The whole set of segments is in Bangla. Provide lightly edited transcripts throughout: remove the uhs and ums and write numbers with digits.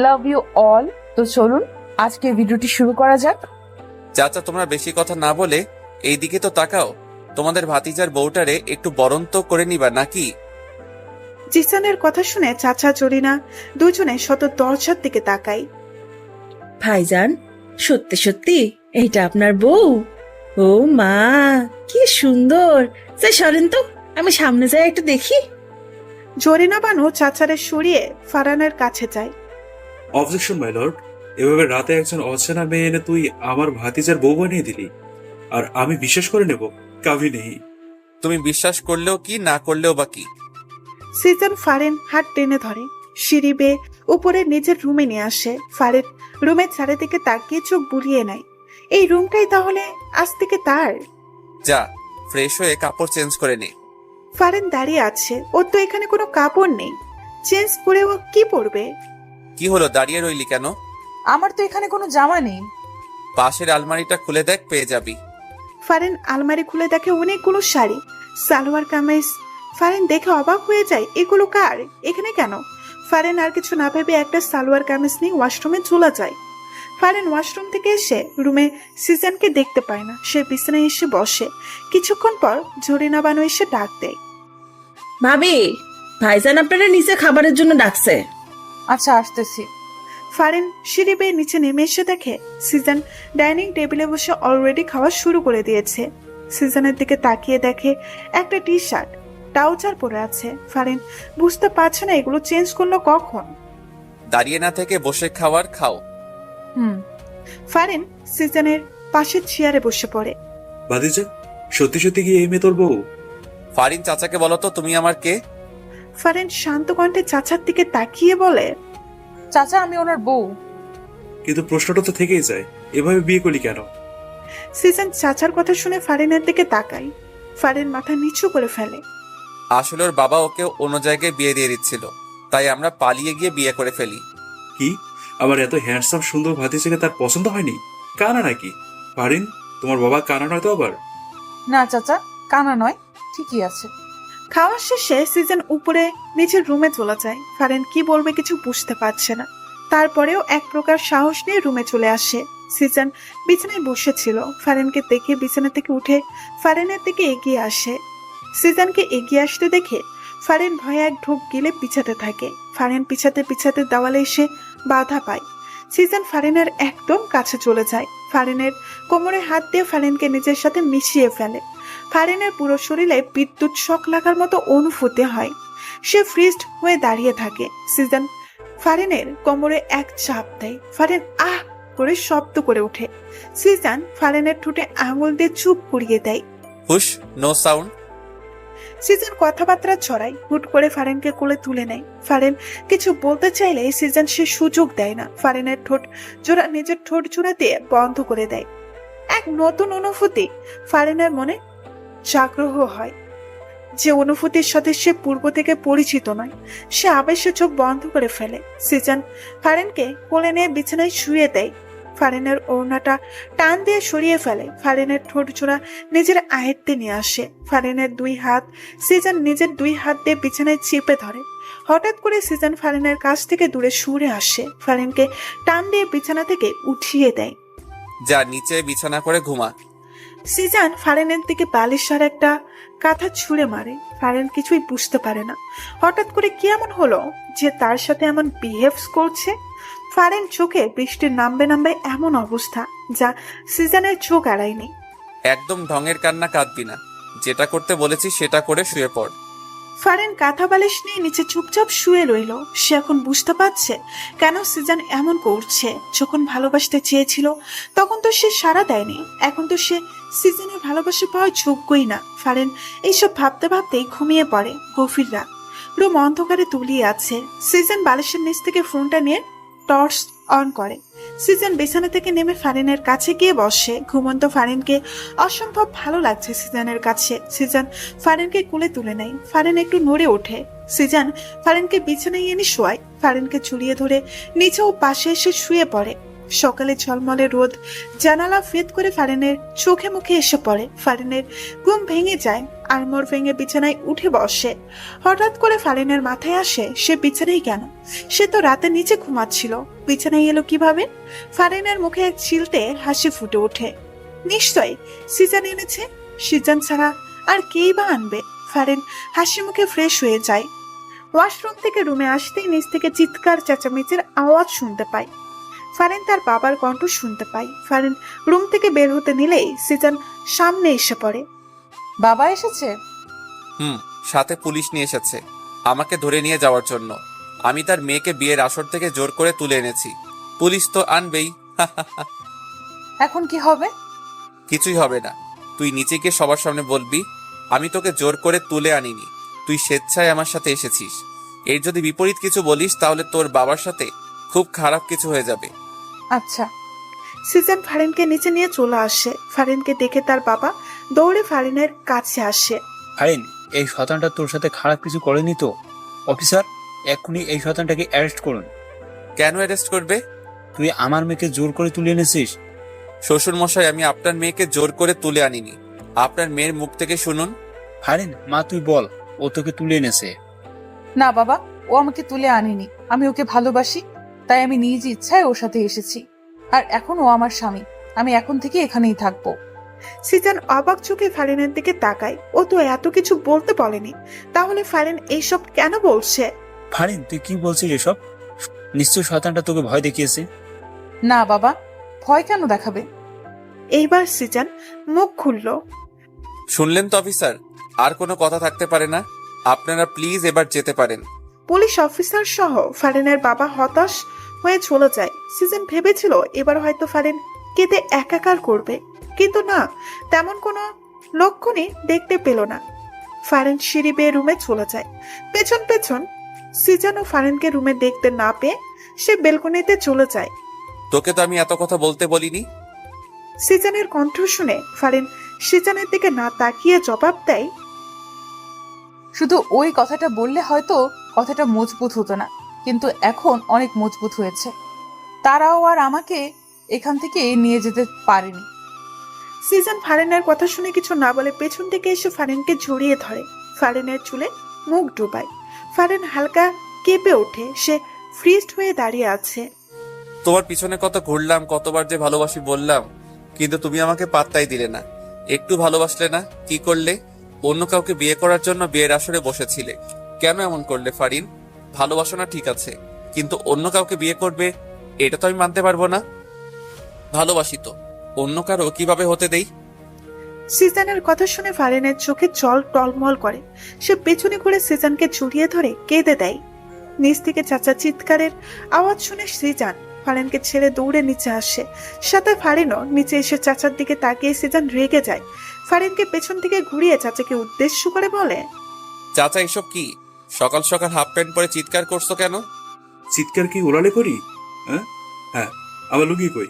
Love you all. তো চলুন আজকে ভিডিওটি শুরু করা যাক। চাচা, তোমরা বেশি কথা না বলে এই দিকে তো তাকাও। তোমাদের ভাতিজার বউটারে একটু বরণ তো করে নিবা নাকি? জিসানের কথা শুনে চাচা জরিনা দুজনে শত দরজার দিকে তাকাই। ভাইজান, সত্যি সত্যি এইটা আপনার বউ? ও মা, কি সুন্দর! যাই সরেন তো, আমি সামনে যাই একটু দেখি। জরিনা বানু চাচারে সরিয়ে ফারহানের কাছে যায়। অবজেকশন মাই লর্ড, এভাবে রাতে একজন অচেনা মেয়ে এনে তুই আমার ভাতিজার বউ বানিয়ে দিলি, আর আমি বিশ্বাস করে নেব? কাভি নেই। তুমি বিশ্বাস করলেও কি, না করলেও বা কি? সিজন ফারেন হাত টেনে ধরে, সিঁড়ি বেয়ে উপরে নিজের রুমে নিয়ে আসে। ফারেন রুমের চারিদিকে তাকিয়ে চোখ বুলিয়ে নেয়। এই রুমটাই তাহলে আজ থেকে তার। যা, ফ্রেশ হয়ে কাপড় চেঞ্জ করে নে। ফারেন দাঁড়িয়ে আছে, ওর তো এখানে কোনো কাপড় নেই। চেঞ্জ করে ও কি পরবে? কি হলো, দাঁড়িয়ে রইলি কেন? আমার তো এখানে কোনো জামা নেই। পাশের আলমারিটা খুলে দেখ, পেয়ে যাবি। ফারেন আলমারি খুলে দেখে অনেকগুলো শাড়ি, সালোয়ার কামিজ। ফারেন দেখে অবাক হয়ে যায়, এগুলো কার, এখানে কেন? ফারেন আর কিছু না ভেবে একটা সালোয়ার কামিজ নিয়ে ওয়াশরুমে চলে যায়। ফারেন ওয়াশরুম থেকে এসে রুমে সিজনকে দেখতে পায় না। সে বিছানায় এসে বসে। কিছুক্ষণ পর জরিনা বানু এসে ডাক দেয়। ভাবি, ভাইজান আপনারা নিচে খাবারের জন্য ডাকছে। আচ্ছা, আসতেছি। ফারেন সিঁড়ি বেয়ে নিচে নেমে এসে দেখে সিজন ডাইনিং টেবিলে বসে অলরেডি খাওয়া শুরু করে দিয়েছে। সিজনের দিকে তাকিয়ে দেখে একটা টি শার্ট ট্রাউজার পরে আছে। ফারেন বুঝতে পারছে না এগুলো চেঞ্জ করলো কখন। দাঁড়িয়ে না থেকে বসে খাওয়ার খাও। হুম। ফারেন সিজনের পাশের চেয়ারে বসে পড়ে। ভাতিজা, সত্যি সত্যি কি এই মেয়ে তোর বউ? ফারিন, চাচাকে বলো তো তুমি আমার কে? ফারেন শান্ত কণ্ঠে চাচার দিকে তাকিয়ে বলে, চাচা, আমি ওনার বউ। কিন্তু প্রশ্নটা তো থেকেই যায়, এভাবে বিয়ে করলি কেন? সিজন চাচার কথা শুনে ফারেনের দিকে তাকায়। ফারেন মাথা নিচু করে ফেলে। আসলে ওর বাবা ওকে অন্য জায়গায় বিয়ে দিয়ে দিচ্ছিল, তাই আমরা পালিয়ে গিয়ে বিয়ে করে ফেলি। কি, আমার এত হ্যান্ডসাম সুন্দর ভাতিজাকে তার পছন্দ হয়নি? কানা নাকি? পারিন, তোমার বাবা কানা নয় তো আবার? না চাচা, কানা নয়, ঠিকই আছে। খাওয়ার শেষে সিজন উপরে নিজের রুমে চলে যায়। ফারেন কি বলবে কিছু বুঝতে পারছে না। তারপরেও এক প্রকার সাহস নিয়ে রুমে চলে আসে। সিজন বিছানায় বসেছিল। ফারেনকে দেখে বিছানা থেকে উঠে ফারেনের দিকে এগিয়ে আসে। সিজনকে এগিয়ে আসতে দেখে ফারেন ভয়ে এক ঢোক গিলে পিছাতে থাকে। ফারেন পিছাতে পিছাতে দেওয়ালে এসে বাধা পায়। সিজন ফারেনের একদম কাছে চলে যায়। ফারেনের কোমরে হাত দিয়ে ফারেনকে নিজের সাথে মিশিয়ে ফেলে। ফারেনের পুরো শরীরে বিদ্যুৎ শক লাগার মতো অনুভূতি হয়। সে ফ্রিজড হয়ে দাঁড়িয়ে থাকে। সিজন ফারেনের কোমরে এক চাপ দেয়। ফারেন আহ করে শব্দ করে ওঠে। সিজন ফারেনের ঠোঁটে আঙুল দিয়ে চুপ করিয়ে দেয়। হুশ, নো সাউন্ড। সিজন কথাবার্তা ছড়ায়। হুট করে ফারেনকে কোলে তুলে নেয়। ফারেন কিছু বলতে চাইলে সিজন সে সুযোগ দেয় না। ফারেনের ঠোঁট জোড়া নিজের ঠোঁট জোড়া দিয়ে বন্ধ করে দেয়। এক নতুন অনুভূতি ফারেনের মনে জাগ্রহ হয়, যে অনুভূতির সাথে সে পূর্ব থেকে পরিচিত নয়। সে আবেশে চোখ বন্ধ করে ফেলে। সিজন ফারেনকে কোলে নিয়ে বিছানায় শুয়ে দেয়। ফারেনের ওড়নাটা টান দিয়ে সরিয়ে ফেলে। ফারেনের ঠোঁট জোড়া নিজের আয়ত্তে নিয়ে আসে। ফারেনের দুই হাত সিজন নিজের দুই হাত দিয়ে বিছানায় চেপে ধরে। হঠাৎ করে সিজন ফারেনের কাছ থেকে দূরে সরে আসে। ফারেনকে টান দিয়ে বিছানা থেকে উঠিয়ে দেয়। যা, নিচে বিছানা করে ঘুমা। সিজান ফারেনের দিকে বালিশার একটা কাঁথা ছুঁড়ে মারে। ফারেন কিছুই বুঝতে পারে না হঠাৎ করে কি এমন হলো যে তার সাথে এমন বিহেভস করছে। ফারেন চোখে বৃষ্টির নামবে নামবে এমন অবস্থা যা সিজানের চোখ এড়ায়নি। একদম ঢঙের কান্না কাঁদবি না। যেটা করতে বলেছি সেটা করে শুয়ে পড়। ফারেন কাঁথা বালিশ নিয়ে নিচে চুপচাপ শুয়ে রইল। সে এখন বুঝতে পারছে কেন সিজান এমন করছে। যখন ভালোবাসতে চেয়েছিল তখন তো সে সাড়া দেয়নি। এখন তো সে সিজনের ভালোবাসা পাওয়ার যোগ্যই না। ফারেন এইসব ভাবতে ভাবতেই ঘুমিয়ে পড়ে। গভীর রাত, রুম অন্ধকারে তলিয়ে আছে। সিজন বালিশের নিচ থেকে ফোনটা নিয়ে টর্চ অন করে। সিজন বিছানা থেকে নেমে ফারেনের কাছে গিয়ে বসে। ঘুমন্ত ফারেনকে অসম্ভব ভালো লাগছে সিজনের কাছে। সিজন ফারেনকে কোলে তুলে নেয়। ফারেন একটু নড়ে ওঠে। সিজন ফারেনকে বিছানায় এনে শোয়ায়। ফারেনকে জড়িয়ে ধরে নিচে ও পাশে এসে শুয়ে পড়ে। সকালে ঝলমলে রোদ জানালা ফেদ করে ফারিনের চোখে মুখে এসে পড়ে। ফারিনের ঘুম ভেঙে যায়, আড়মোড় ভেঙে বিছানায় উঠে বসে। হঠাৎ করে ফারিনের মাথায় আসে সে বিছানায় কেন? সে তো রাতে নিচে ঘুমাচ্ছিল, বিছানায় এলো কিভাবে? ফারিনের মুখে এক চিলতে হাসি ফুটে ওঠে। নিশ্চয়ই সিজান এনেছে, সিজান ছাড়া আর কেই বা আনবে? ফারিন হাসি মুখে ফ্রেশ হয়ে যায়। ওয়াশরুম থেকে রুমে আসতেই নিচ থেকে চিৎকার চেঁচামেচির আওয়াজ শুনতে পায়। ফারিন তার বাবার কণ্ঠ শুনতে পায়। ফারিন রুম থেকে বের হতে নিলেই সিজান সামনে এসে পড়ে। বাবা এসেছে? সাথে পুলিশ নিয়ে এসেছে আমাকে ধরে নিয়ে যাওয়ার জন্য। আমি তার মেয়েকে বিয়ের আসর থেকে জোর করে তুলে এনেছি। পুলিশ তো আনবেই। এখন কি হবে? কিছুই হবে না। তুই নিচে গিয়ে সবার সামনে বলবি আমি তোকে জোর করে তুলে আনিনি, তুই স্বেচ্ছায় আমার সাথে এসেছিস। এর যদি বিপরীত কিছু বলিস তাহলে তোর বাবার সাথে খুব খারাপ কিছু হয়ে যাবে। আচ্ছা। সিজান ফারিনকে নিচে নিয়ে চলে আসে। ফারিনকে দেখে তার বাবা দৌড়ে ফারিনের কাছে আসে। ফারিন, এই শয়তানটা তোর সাথে খারাপ কিছু করেনি তো? অফিসার, এক্ষুনি এই শয়তানটাকে অ্যারেস্ট করুন। কেন অ্যারেস্ট করবে? তুই আমার মেয়েকে জোর করে তুলে এনেছিস। শ্বশুর মশাই, আমি আপনার মেয়েকে জোর করে তুলে আনিনি। আপনার মেয়ের মুখ থেকে শুনুন। ফারিন, মা তুই বল, ও তোকে তুলে এনেছে। না বাবা, ও আমাকে তুলে আনেনি। আমি ওকে ভালোবাসি, তাই আমি নিজ ইচ্ছায় ওর সাথে এসেছি। আর এখন ও আমার স্বামী, আমি এখন থেকে এখানেই থাকবো। সিজান অবাক চোখে ফারিনের দিকে তাকায়। ও তো এত কিছু বলতে বলেনি, তাহলে ফারিন এইসব কেন বলছে? ফারিন, তুই কি বলছিস এসব? নিশ্চয় শয়তানটা তোকে ভয় দেখিয়েছে। না বাবা, ভয় কেন দেখাবে? এইবার সিজান মুখ খুলল। শুনলেন তো অফিসার, আর কোনো কথা থাকতে পারে না। আপনারা প্লিজ এবার যেতে পারেন। পুলিশ অফিসার সহ ফারিনের বাবা হতাশ হয়ে চলে যায়। সিজন ভেবেছিল এবার হয়তো ফারিন কেঁদে একাকার করবে, কিন্তু না, তেমন কোনো লক্ষণই দেখতে পেল না। ফারিন সিঁড়ি বেয়ে রুমে চলে যায়। পেছন পেছন সিজন ও ফারিনকে রুমে দেখতে না পেয়ে সে বেলকনিতে চলে যায়। তোকে তো আমি এত কথা বলতে বলিনি। সিজনের কণ্ঠ শুনে ফারিন সিজনের দিকে না তাকিয়ে জবাব দেয়, শুধু ওই কথাটা বললে হয়তো কথাটা মজবুত হতো না, কিন্তু এখন অনেক মজবুত হয়েছে। তারাও আর আমাকে এখান থেকে নিয়ে যেতে পারেনি। সিজন ফারিনের কথা শুনে কিছু না বলে পেছন থেকে এসে ফারিনকে জড়িয়ে ধরে। ফারিনের চুলে মুখ ডুবায়। ফারিন হালকা কেঁপে ওঠে। সে ফ্রিজড হয়ে দাঁড়িয়ে আছে। তোমার পিছনে কত ঘুরলাম, কতবার যে ভালোবাসি বললাম, কিন্তু তুমি আমাকে পাত্তাই দিলে না। একটু ভালোবাসলে না। কি করলে? অন্য কাউকে বিয়ে করার জন্য বিয়ের আসরে বসেছিলে। কেন এমন করলে ফারিন? ভালোবাসো না ঠিক আছে, কিন্তু অন্য কাউকে বিয়ে করবে এটা তো আমি মানতে পারবো না। ভালোবাসি তো, অন্য কারো কিভাবে হতে দেই? সিজনের কথা শুনে ফারিনের চোখে জল টলমল করে। সে পেছনে ঘুরে সিজনকে জড়িয়ে ধরে কেঁদে দেয়। নিচ থেকে চাচা চিৎকারের আওয়াজ শুনে সিজান ফারিনকে ছেড়ে দৌড়ে নিচে আসে। সাথে ফারিনও নিচে এসে চাচার দিকে তাকিয়ে সিজান রেগে যায়। ফারিনকে পেছন থেকে ঘুরিয়ে চাচাকে উদ্দেশ্য করে বলে, চাচা এসব কি? সকাল সকাল হাফ প্যান্ট পরে চিৎকার করছো কেন? চিৎকার কি ওড়ালে করি? হ্যাঁ, আমার লুঙ্গি কই?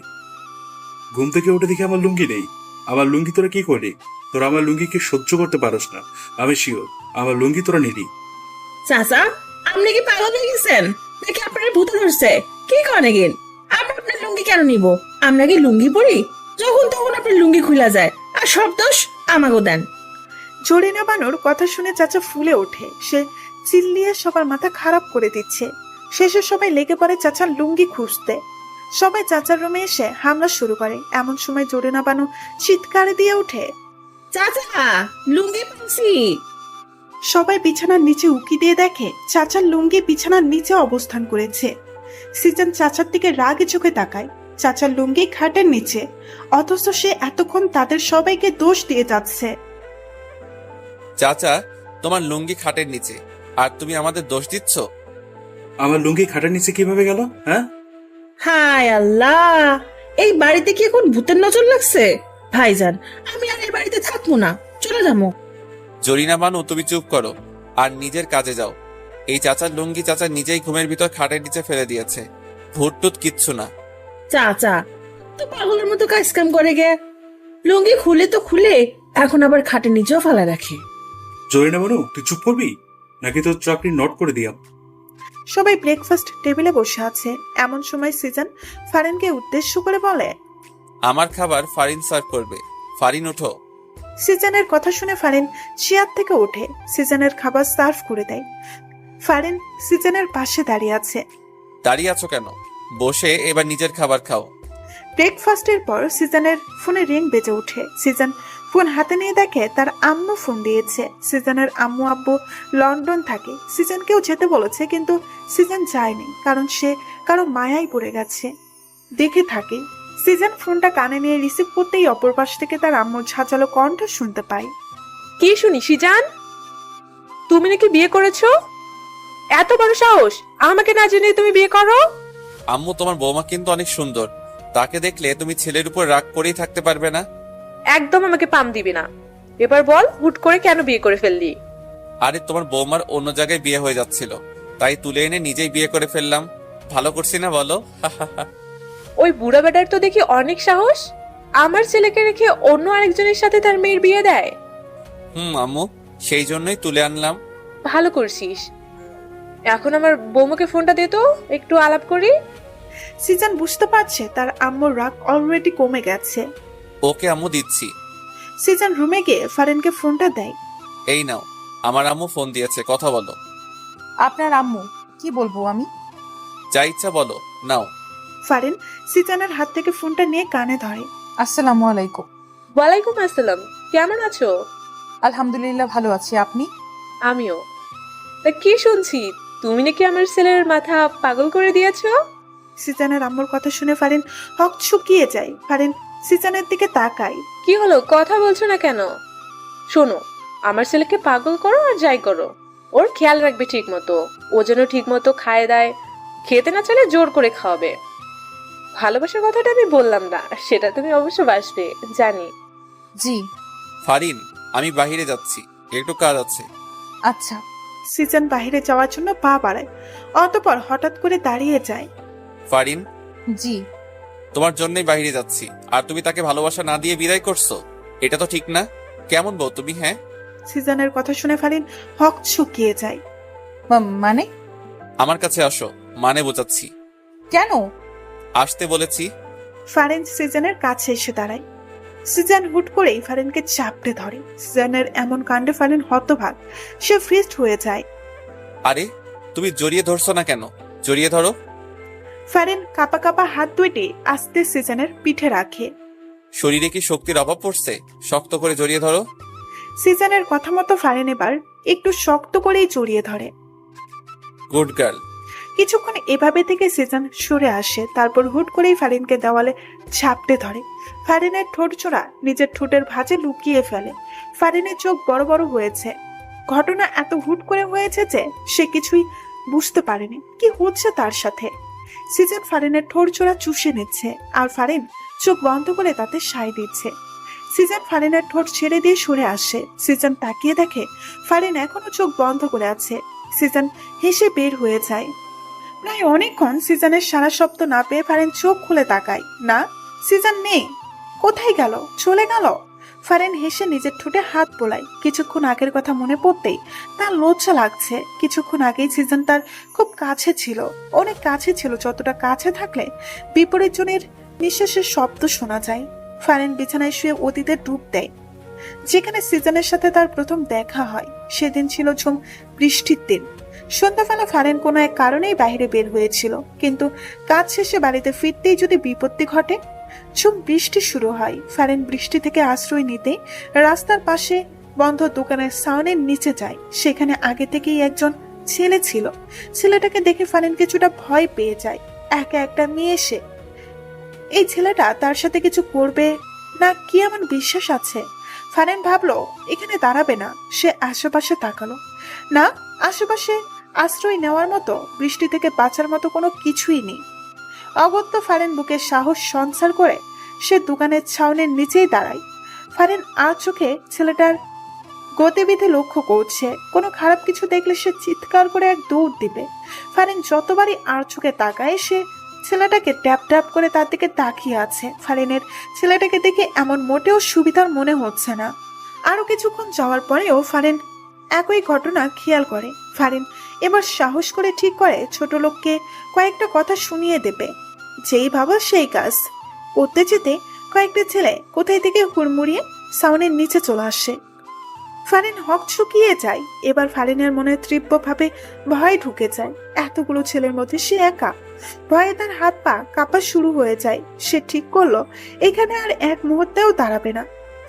ঘুম থেকে উঠে দেখি আমার লুঙ্গি নেই। আমার লুঙ্গি তোরা কি করলি? তোরা আমার লুঙ্গিকে সহ্য করতে পারস না, আমি শিওর। আমার লুঙ্গি তোরা নিলি। চাচা, আপনি কি পাগল হয়ে গেছেন নাকি আপনার ভূত ধরছে? কি করেন গেন? আমরা আপনার লুঙ্গি কেন নিব? আমরা কি লুঙ্গি পরি? যখন তখন আপনার লুঙ্গি খুলা যায়, আর সব দোষ আমাকে দেন। জরিনা বানুর কথা শুনে চাচা ফুলে ওঠে। সে চিল্লিয়ে সবার মাথা খারাপ করে দিচ্ছে। শেষে সবাই লেগে পড়ে চাচার লুঙ্গি খুঁজতে। সবাই চাচার রুমে এসে হামলা শুরু করে। এমন সময় জরিনা বানু চিৎকার দিয়ে ওঠে, চাচা, লুঙ্গি পাচ্ছি। সবাই বিছানার নিচে উকি দিয়ে দেখে চাচার লুঙ্গি বিছানার নিচে অবস্থান করেছে। সিজন চাচার দিকে রাগে চোখে তাকায়। চাচার লুঙ্গি খাটের নিচে, অথচ সে এতক্ষণ তাদের সবাইকে দোষ দিয়ে যাচ্ছে। চাচা, তোমার লুঙ্গি খাটের নিচে, আর তুমি আমাদের দোষ দিচ্ছ? আমার লুঙ্গি খাটের নিচে কিভাবে গেল? হ্যাঁ, হায় আল্লাহ, এই বাড়িতে কি এখন ভূতের নজর লাগছে? ভাইজান, আমি আর এই বাড়িতে থাকবো না, চলে যাবো। জরিনা বানু, তুমি চুপ করো আর নিজের কাজে যাও। এই চাচার লুঙ্গি চাচা নিজেই ঘুমের ভিতর খাটের নিচে ফেলে দিয়েছে। ভূত টুত কিচ্ছু না। চাচা তো পাগলের মতো কাজ কাম করে গে। লুঙ্গি খুলে তো খুলে, এখন আবার খাটের নিচেও ফেলা রাখে। জরিনা বানু, তুই চুপ করবি নাকি তোর চাকরি নট করে দিয়াম? সবাই ব্রেকফাস্ট টেবিলে বসে আছে। এমন সময় সিজন ফারিনকে উদ্দেশ্য করে বলে, আমার খাবার ফারিন সার্ভ করবে। ফারিন ওঠো। সিজনের কথা শুনে ফারিন চেয়ার থেকে ওঠে, সিজনের খাবার সার্ভ করে দেয়। ফারিন সিজনের পাশে দাঁড়িয়ে আছে। দাঁড়িয়ে আছো কেন? বসে এবার নিজের খাবার খাও। ব্রেকফাস্টের পর সিজনের ফোনে রিং বেজে ওঠে। সিজন ফোন হাতে নিয়ে দেখে তার আম্মু ফোন দিয়েছে। সিজনের আম্মু আব্বু লন্ডন থাকে। সিজনকেও যেতে বলেছে, কিন্তু সিজন যায়নি, কারণ সে কারো মায়ায় পড়ে গেছে। দেখে থাকে সিজন ফোনটা কানে নিয়ে রিসিভ করতেই অপর পাশ থেকে তার আম্মুর ঝাঁঝালো কণ্ঠ শুনতে পায়। কি শুনি সিজান? তুমি নাকি বিয়ে করেছো? এত বড় সাহস! আমাকে না জেনে তুমি বিয়ে করো? আম্মু, তোমার বৌমা কিন্তু অনেক সুন্দর। তাকে দেখলে তুমি ছেলের উপর রাগ করেই থাকতে পারবে না। একদম আমাকে পাম দিবি না। এবার বল, হুট করে কেন বিয়ে করে ফেললি? আরে তোমার বৌমার অন্য জায়গায় বিয়ে হয়ে যাচ্ছিল, তাই তুলে এনে নিজেই বিয়ে করে ফেললাম। ভালো করছি না বলো? ওই বুড়া বেটার তো দেখি অনেক সাহস। আমার ছেলেকে রেখে অন্য আরেকজনের সাথে তার মেয়ের বিয়ে দেয়। আম্মু, সেই জন্যই তুলে আনলাম। ভালো করছিস। এখন আমার বৌমাকে ফোনটা দে তো, একটু আলাপ করি। সিজন বুঝতে পারছে তার আম্মুর রাগ অলরেডি কমে গেছে। ওকে আম্মু, দিচ্ছি। সিজন রুমে গিয়ে ফারিনকে ফোনটা দেয়। এই নাও, আমার আম্মু ফোন দিয়েছে, কথা বলো। আপনার আম্মু? কি বলবো আমি? যা ইচ্ছা বলো, নাও। ফারিন সিজনের হাত থেকে ফোনটা নিয়ে কানে ধরে। আসসালামু আলাইকুম। ওয়ালাইকুম আসসালাম। কেমন আছো? আলহামদুলিল্লাহ, ভালো আছি। আপনি? আমিও। তা কি শুনছি, তুমি নাকি আমার ছেলের মাথা পাগল করে দিয়েছো? সিজনের আম্মুর কথা শুনে ফারিন হকচকিয়ে যায়। ফারিন সিজনের দিকে তাকায়। কি হলো, কথা বলছো না কেন? শোনো, আমার ছেলেকে পাগল করো আর যাই করো, ওর খেয়াল রাখবে ঠিক মতো। ও যেন ঠিক মতো খায় দায়, খেতে না চাইলে জোর করে খাওয়াবে। ভালোবাসার কথাটা আমি বললাম না, সেটা তুমি অবশ্য বাসবে, জানি। জি। ফারিন, আমি বাইরে যাচ্ছি, একটু কাজ আছে। আচ্ছা। সিজন বাইরে যাওয়ার জন্য পা বাড়ায়, অতঃপর হঠাৎ করে দাঁড়িয়ে যায়। ফারিন, জি। তোমার জন্যই বাইরে যাচ্ছি, আর তুমি তাকে ভালোবাসা না দিয়ে বিদায় করছো? এটা তো ঠিক না। কেমন বউ তুমি? হ্যাঁ, সিজনের কথা শুনে ফারিন হকচকিয়ে যায়। মানে? আমার কাছে আসো, মানে বোঝাচ্ছি। কেন? আসতে বলেছি। ফারিন সিজনের কাছে এসে দাঁড়ায়। সিজন হুট করেই ফারিনকে চাপড়ে ধরে। সিজনের এমন কাণ্ডে ফারিন হতভাগ, সে ফ্রিজড হয়ে যায়। আরে, তুমি জড়িয়ে ধরছো না কেন? জড়িয়ে ধরো। ফারিন কাপা কাপা হাত দুইটি আস্তে সিজনের পিঠে রাখে। শরীরে কি শক্তির অভাব পড়ছে? শক্ত করে জড়িয়ে ধরো। সিজনের কথা মতো ফারিন এবার একটু শক্ত করেই জড়িয়ে ধরে। Good girl. কিছুক্ষণ এভাবে থেকে সিজন সরে আসে, তারপর হুট করেই ফারিনকে দেওয়ালে ঝাপটে ধরে। ফারিনের ঠোঁট চোরা নিজের ঠোঁটের ভাঁজে লুকিয়ে ফেলে। ফারিনের চোখ বড় বড় হয়েছে। ঘটনা এত হুট করে হয়েছে যে সে কিছুই বুঝতে পারেনি কি হচ্ছে তার সাথে। সিজন ফারিনের ঠোঁট চোরা চুষে নিচ্ছে, আর ফারিন চোখ বন্ধ করে তাতে সায় দিচ্ছে। সিজন ফারিনের ঠোঁট ছেড়ে দিয়ে সরে আসে। সিজন তাকিয়ে দেখে ফারিন এখনো চোখ বন্ধ করে আছে। সিজন হেসে বের হয়ে যায়। প্রায় অনেকক্ষণ সিজনের সারা শব্দ না পেয়ে ফারিন চোখ খুলে তাকায়। না, সিজন নেই। কোথায় গেল? চলে গেল? ফারিন হেসে নিজের ঠোঁটে হাত বোলায়। কিছুক্ষণ আগের কথা মনে পড়তেই তার লজ্জা লাগছে। কিছুক্ষণ আগেই সিজন তার খুব কাছে ছিল, অনেক কাছে ছিল, যতটা কাছে থাকলে বিপরীত জনের নিঃশ্বাসের শব্দ শোনা যায়। ফারিন বিছানায় শুয়ে অতীতে ডুব দেয়। যেখানে সিজনের সাথে তার প্রথম দেখা হয় সেদিন ছিল ঝুম বৃষ্টির দিন। সন্ধ্যাবেলা ফারিন কোনো এক কারণেই বাইরে বের হয়েছিল, কিন্তু কাজ শেষে বাড়িতে ফিরতেই যদি বিপত্তি ঘটে। ঝুম বৃষ্টি শুরু হয়। ফারিন বৃষ্টি থেকে আশ্রয় নিতে রাস্তার পাশে বন্ধ দোকানের সাউনের নিচে যায়। সেখানে আগে থেকেই একজন ছেলে ছিল। ছেলেটাকে দেখে ফারিন কিছুটা ভয় পেয়ে যায়। একা একটা মেয়ে সে। এই ছেলেটা তার সাথে কিছু করবে না কি এমন বিশ্বাস আছে? ফারিন ভাবলো এখানে দাঁড়াবে না। সে আশেপাশে তাকালো। না, আশেপাশে আশ্রয় নেওয়ার মতো, বৃষ্টি থেকে বাঁচার মতো কোনো কিছুই নেই। অগত্য ফারিন বুকে সাহস সঞ্চার করে সে দোকানের ছাউনির নিচেই দাঁড়ায়। ফারিন আর চোখে ছেলেটার গতিবিধি লক্ষ্য করছে। কোনো খারাপ কিছু দেখলে সে চিৎকার করে এক দৌড় দিবে। ফারিন যতবারই আর চোখে তাকায় সে ছেলেটাকে ট্যাপ ট্যাপ করে তার দিকে তাকিয়ে আছে। ফারিনের ছেলেটাকে দেখে এমন মোটেও সুবিধার মনে হচ্ছে না। আরো কিছুক্ষণ যাওয়ার পরেও ফারিন একই ঘটনা খেয়াল করে। ফারিন এবার সাহস করে ঠিক করে ছোট লোককে কয়েকটা কথা শুনিয়ে দেবে। যেই ভাবা সেই কাজ করতে যেতে কয়েকটা ছেলে কোথায় থেকে হুড়মুড়িয়ে সাউনের নিচে চলে আসে। ফারিন হক চুকিয়ে যায়। এবার ফারিনের মনে তীব্রভাবে ভয় ঢুকে যায়। এতগুলো ছেলের মধ্যে সে একা। ভয়ে তার হাত পা কাঁপা শুরু হয়ে যায়। সে ঠিক করলো এখানে আর এক মুহূর্তেও দাঁড়াবে না।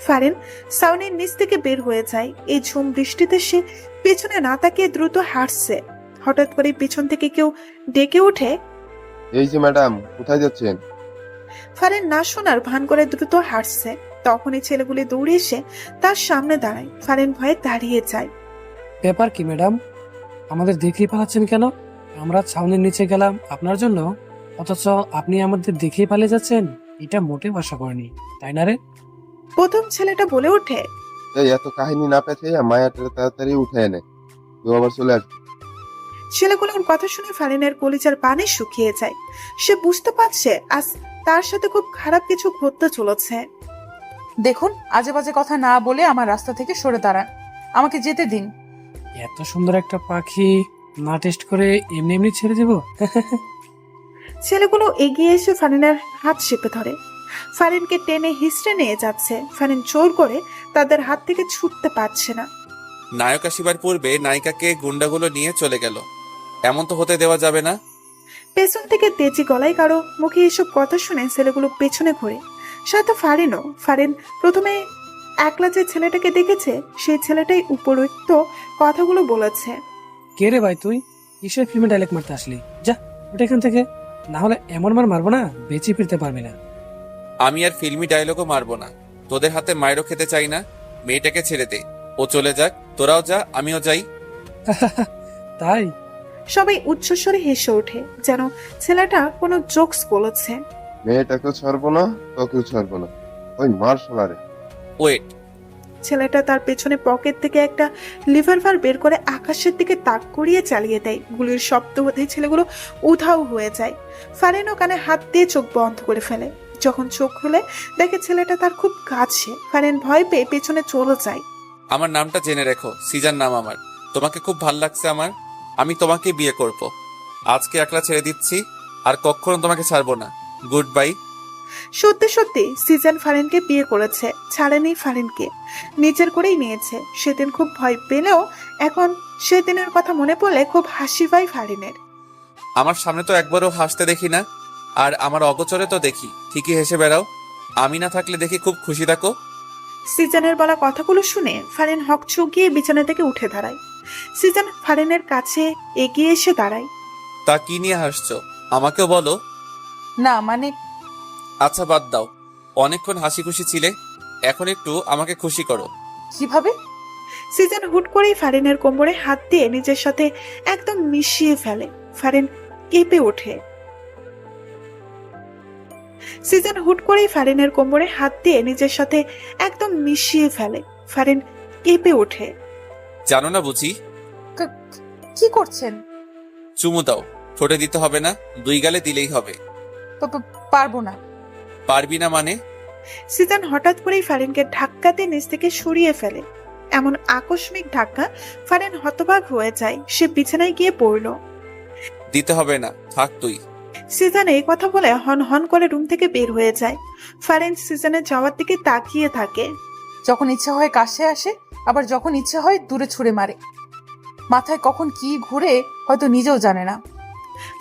ফারিন সাউনের নিচ থেকে বের হয়ে যায়। এই ঝুম বৃষ্টিতে সে পেছনে না তাকিয়ে দ্রুত হাঁটছে। হঠাৎ করে পিছন থেকে কেউ ডেকে ওঠে, এই যে ম্যাডাম, কোথায় যাচ্ছেন? ফারিন না শোনার ভান করে দ্রুত হাঁটছে। তখনই ছেলেগুলি দৌড়ে এসে তার সামনে দাঁড়ায়। ফারিন ভয়ে দাঁড়িয়ে যায়। ব্যাপার কি ম্যাডাম, আমাদের দেখেই পালাচ্ছেন কেন? আমরা ছাউনির নিচে গেলাম আপনার জন্য, অথচ আপনি আমাদের দেখেই পালিয়ে যাচ্ছেন। এটা মোটেও আশা করিনি, তাই না রে? প্রথম ছেলেটা বলে ওঠে, এই এত কাহিনী না পেঁচাইয়া মায়াটা তাড়াতাড়ি উঠে এনে কেউ আবার চলে আসবে। ছেলেগুলোর কথা শুনে ফারিনের কলিজার পানি শুকিয়ে যায়। সে বুঝতে পারছে আজ তার সাথে খুব খারাপ কিছু ঘটতে চলেছে। দেখুন, আজে বাজে কথা না বলে আমার রাস্তা থেকে সরে দাঁড়ান, আমাকে যেতে দিন। এত সুন্দর একটা পাখি না টেস্ট করে এমনি এমনি ছেড়ে দেব? ছেলেগুলো এগিয়ে এসে ফারিনের হাত চেপে ধরে। ফারিনকে টেনে হিস্ট্রে নিয়ে যাচ্ছে। ফারিন জোর করে তাদের হাত থেকে ছুটতে পারছে না। নায়ক আসিবার পূর্বে নায়িকাকে গুন্ডাগুলো নিয়ে চলে গেল। এমন তো হতে দেওয়া যাবে না। পেছন থেকে তেজি গলায় কারো মুখে এসব কথা শুনে ছেলেগুলো পেছনে ঘুরে। সাথে ফারিনও। ফারিন প্রথমে একলা যে ছেলেটাকে দেখেছে সেই ছেলেটাই উপরোক্ত কথাগুলো বলেছে। কে রে ভাই তুই? কিসের ফিল্মে ডায়লগ মারতে আসলি? যা ওটা এখান থেকে, না হলে এমন মার মারবো না বেঁচে ফিরতে পারবি না। আমি আর ফিল্মি ডায়লগও মারবো না। তোদের হাতে মায়েরও খেতে চাই না। মেয়েটাকে ছেড়ে দে, ও চলে যাক। তোরাও যা, আমিও যাই। তাই? সবাই উচ্চস্বরে হেসে ওঠে, যেন ছেলেটা কোনো জোকস বলেছে। মেয়েটাকেও ছাড়বো না, তোকেও ছাড়বো না, ওই মার সোনারে। ওয়েট, ছেলেটা তার পেছনে পকেট থেকে একটা লিভারভার বের করে আকাশের দিকে তাক করিয়ে চালিয়ে দেয়। গুলির শব্দ হতেই ছেলেগুলো উধাও হয়ে যায়। ফারিনও কানে হাত দিয়ে চোখ বন্ধ করে ফেলে। যখন চোখ খুলে দেখে ছেলেটা তার খুব কাছে। ফারিন ভয় পেয়ে পেছনে চলে যায়। আমার নামটা জেনে রেখো, সিজান নাম আমার। তোমাকে খুব ভাল লাগছে আমার। আমি তোমাকে বিয়ে করব। আজকে একলা ছেড়ে দিচ্ছি, আর কখনো তোমাকে ছাড়বো না। Good bye. সত্যি সত্যি সিজন ফারিনকে বিয়ে করেছে, ছাড়েনি ফারিনকে, নিজের করেই নিয়েছে। সেদিন খুব ভয় পেলেও এখন সেদিনের কথা মনে পড়লে খুব হাসি পায় ফারিনের। আমার সামনে তো একবারও হাসতে দেখি না, আর আমার অগোচরে তো দেখি ঠিকই হেসে বেড়াও। আমি না থাকলে দেখি খুব খুশি থাকো। সিজনের বলা কথাগুলো শুনে ফারিন হক চুকিয়ে বিছানা থেকে উঠে দাঁড়ায়। সিজন ফারিনের কাছে এগিয়ে এসে দাঁড়ায়। তা কি নিয়ে হাসছো? আমাকেও বলো। না মানে, আচ্ছা বাদ দাও, অনেকক্ষণ হাসি খুশি ছিলে, এখন একটু আমাকে খুশি করো। কিভাবে? সিজন হুট করেই ফারিনের কোমরে হাত দিয়ে নিজের সাথে একদম মিশিয়ে ফেলে। ফারিন কেঁপে ওঠে। সিজন হুট করেই ফারিনের কোমরে হাত দিয়ে নিজের সাথে একদম মিশিয়ে ফেলে। ফারিন কেঁপে ওঠে। জানো না বুঝি? কি করছেন? চুমু দাও। ঠোঁটে দিতে হবে না, দুই গালে দিলেই হবে। পারবো না। পারবি না মানে? সিজন হঠাৎ করেই ফারিনকে ধাক্কাতে নিচ থেকে সরিয়ে ফেলে। এমন আকস্মিক ধাক্কা ফারিন হতবাক হয়ে যায়। সে বিছানায় গিয়ে পড়ল। দিতে হবে না, থাক তুই। সিজন এই কথা বলে হন হন করে রুম থেকে বের হয়ে যায়। ফারিন সিজনের যাওয়ার দিকে তাকিয়ে থাকে। যখন ইচ্ছা হয় কাছে আসে, আবার যখন ইচ্ছা হয় দূরে ছুঁড়ে মারে। মাথায় কখন কি ঘুরে হয়তো নিজেও জানে না।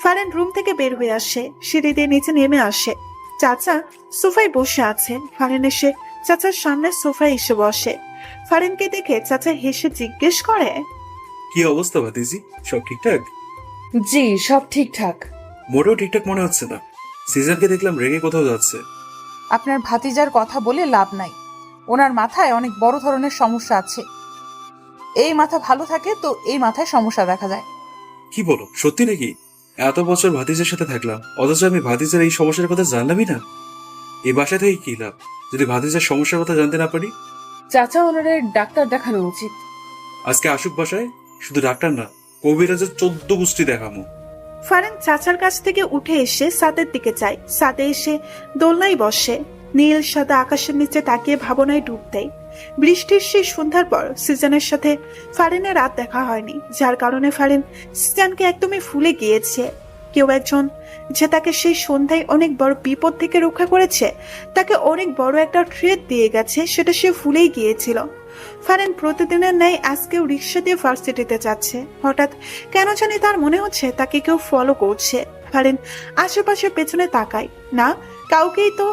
ফারিন রুম থেকে বের হয়ে আসে, সিঁড়ি দিয়ে নিচে নেমে আসে। চাচা সোফায় বসে আছেন। ফারিন এসে চাচার সামনে সোফায় এসে বসে। ফারিনকে দেখে চাচা হেসে জিজ্ঞেস করে, কি অবস্থা ভাতিজি, সব ঠিকঠাক? জি, সব ঠিকঠাক। মোটেও ঠিকঠাক মনে হচ্ছে না। সিজনকে দেখলাম রেগে কোথাও যাচ্ছে। আপনার ভাতিজার কথা বলে লাভ নাই। ওনার মাথায় অনেক বড় ধরনের সমস্যা আছে। এই মাথা ভালো থাকে তো এই মাথায় সমস্যা দেখা যায়। কি বলো, সত্যি নাকি? এত বছর ভাতিজের সাথে থাকলাম, অথচ আমি ভাতিজের এই সমস্যার কথা জানলামই না। এই বাসা থেকে কি লাভ যদি ভাতিজের সমস্যার কথা জানতে না পারি? চাচা, ওনাদের ডাক্তার দেখানো উচিত। আজকে আসুক বাসায়, শুধু ডাক্তার না, কবিরাজের 14 গোষ্ঠী দেখামো। ফারিন চাচার কাছ থেকে উঠে এসে ছাদের দিকে যায়। ছাদে এসে দোলনায় বসে। নীল সাদা আকাশের নিচে তাকিয়ে ভাবনায় ডুব দেয়। বৃষ্টির সেই সন্ধ্যার পর সিজনের সাথে ফারিনের রাত দেখা হয়নি, যার কারণে ফারিন সিজনকে একদমই ভুলে গিয়েছে। কেউ একজন যে তাকে সেই সন্ধ্যায় অনেক বড় বিপদ থেকে রক্ষা করেছে, তাকে অনেক বড় একটা ট্রিট দিয়ে গেছে, সেটা সে ভুলেই গিয়েছিল। ফারিন প্রতিদিনের ন্যায় আজকেও রিক্সা দিয়ে ভার্সিটিতে যাচ্ছে। হঠাৎ কেন জানি তার মনে হচ্ছে তাকে কেউ ফলো করছে। ফারিন আশেপাশে পেছনে তাকায় না, কাউকেই তো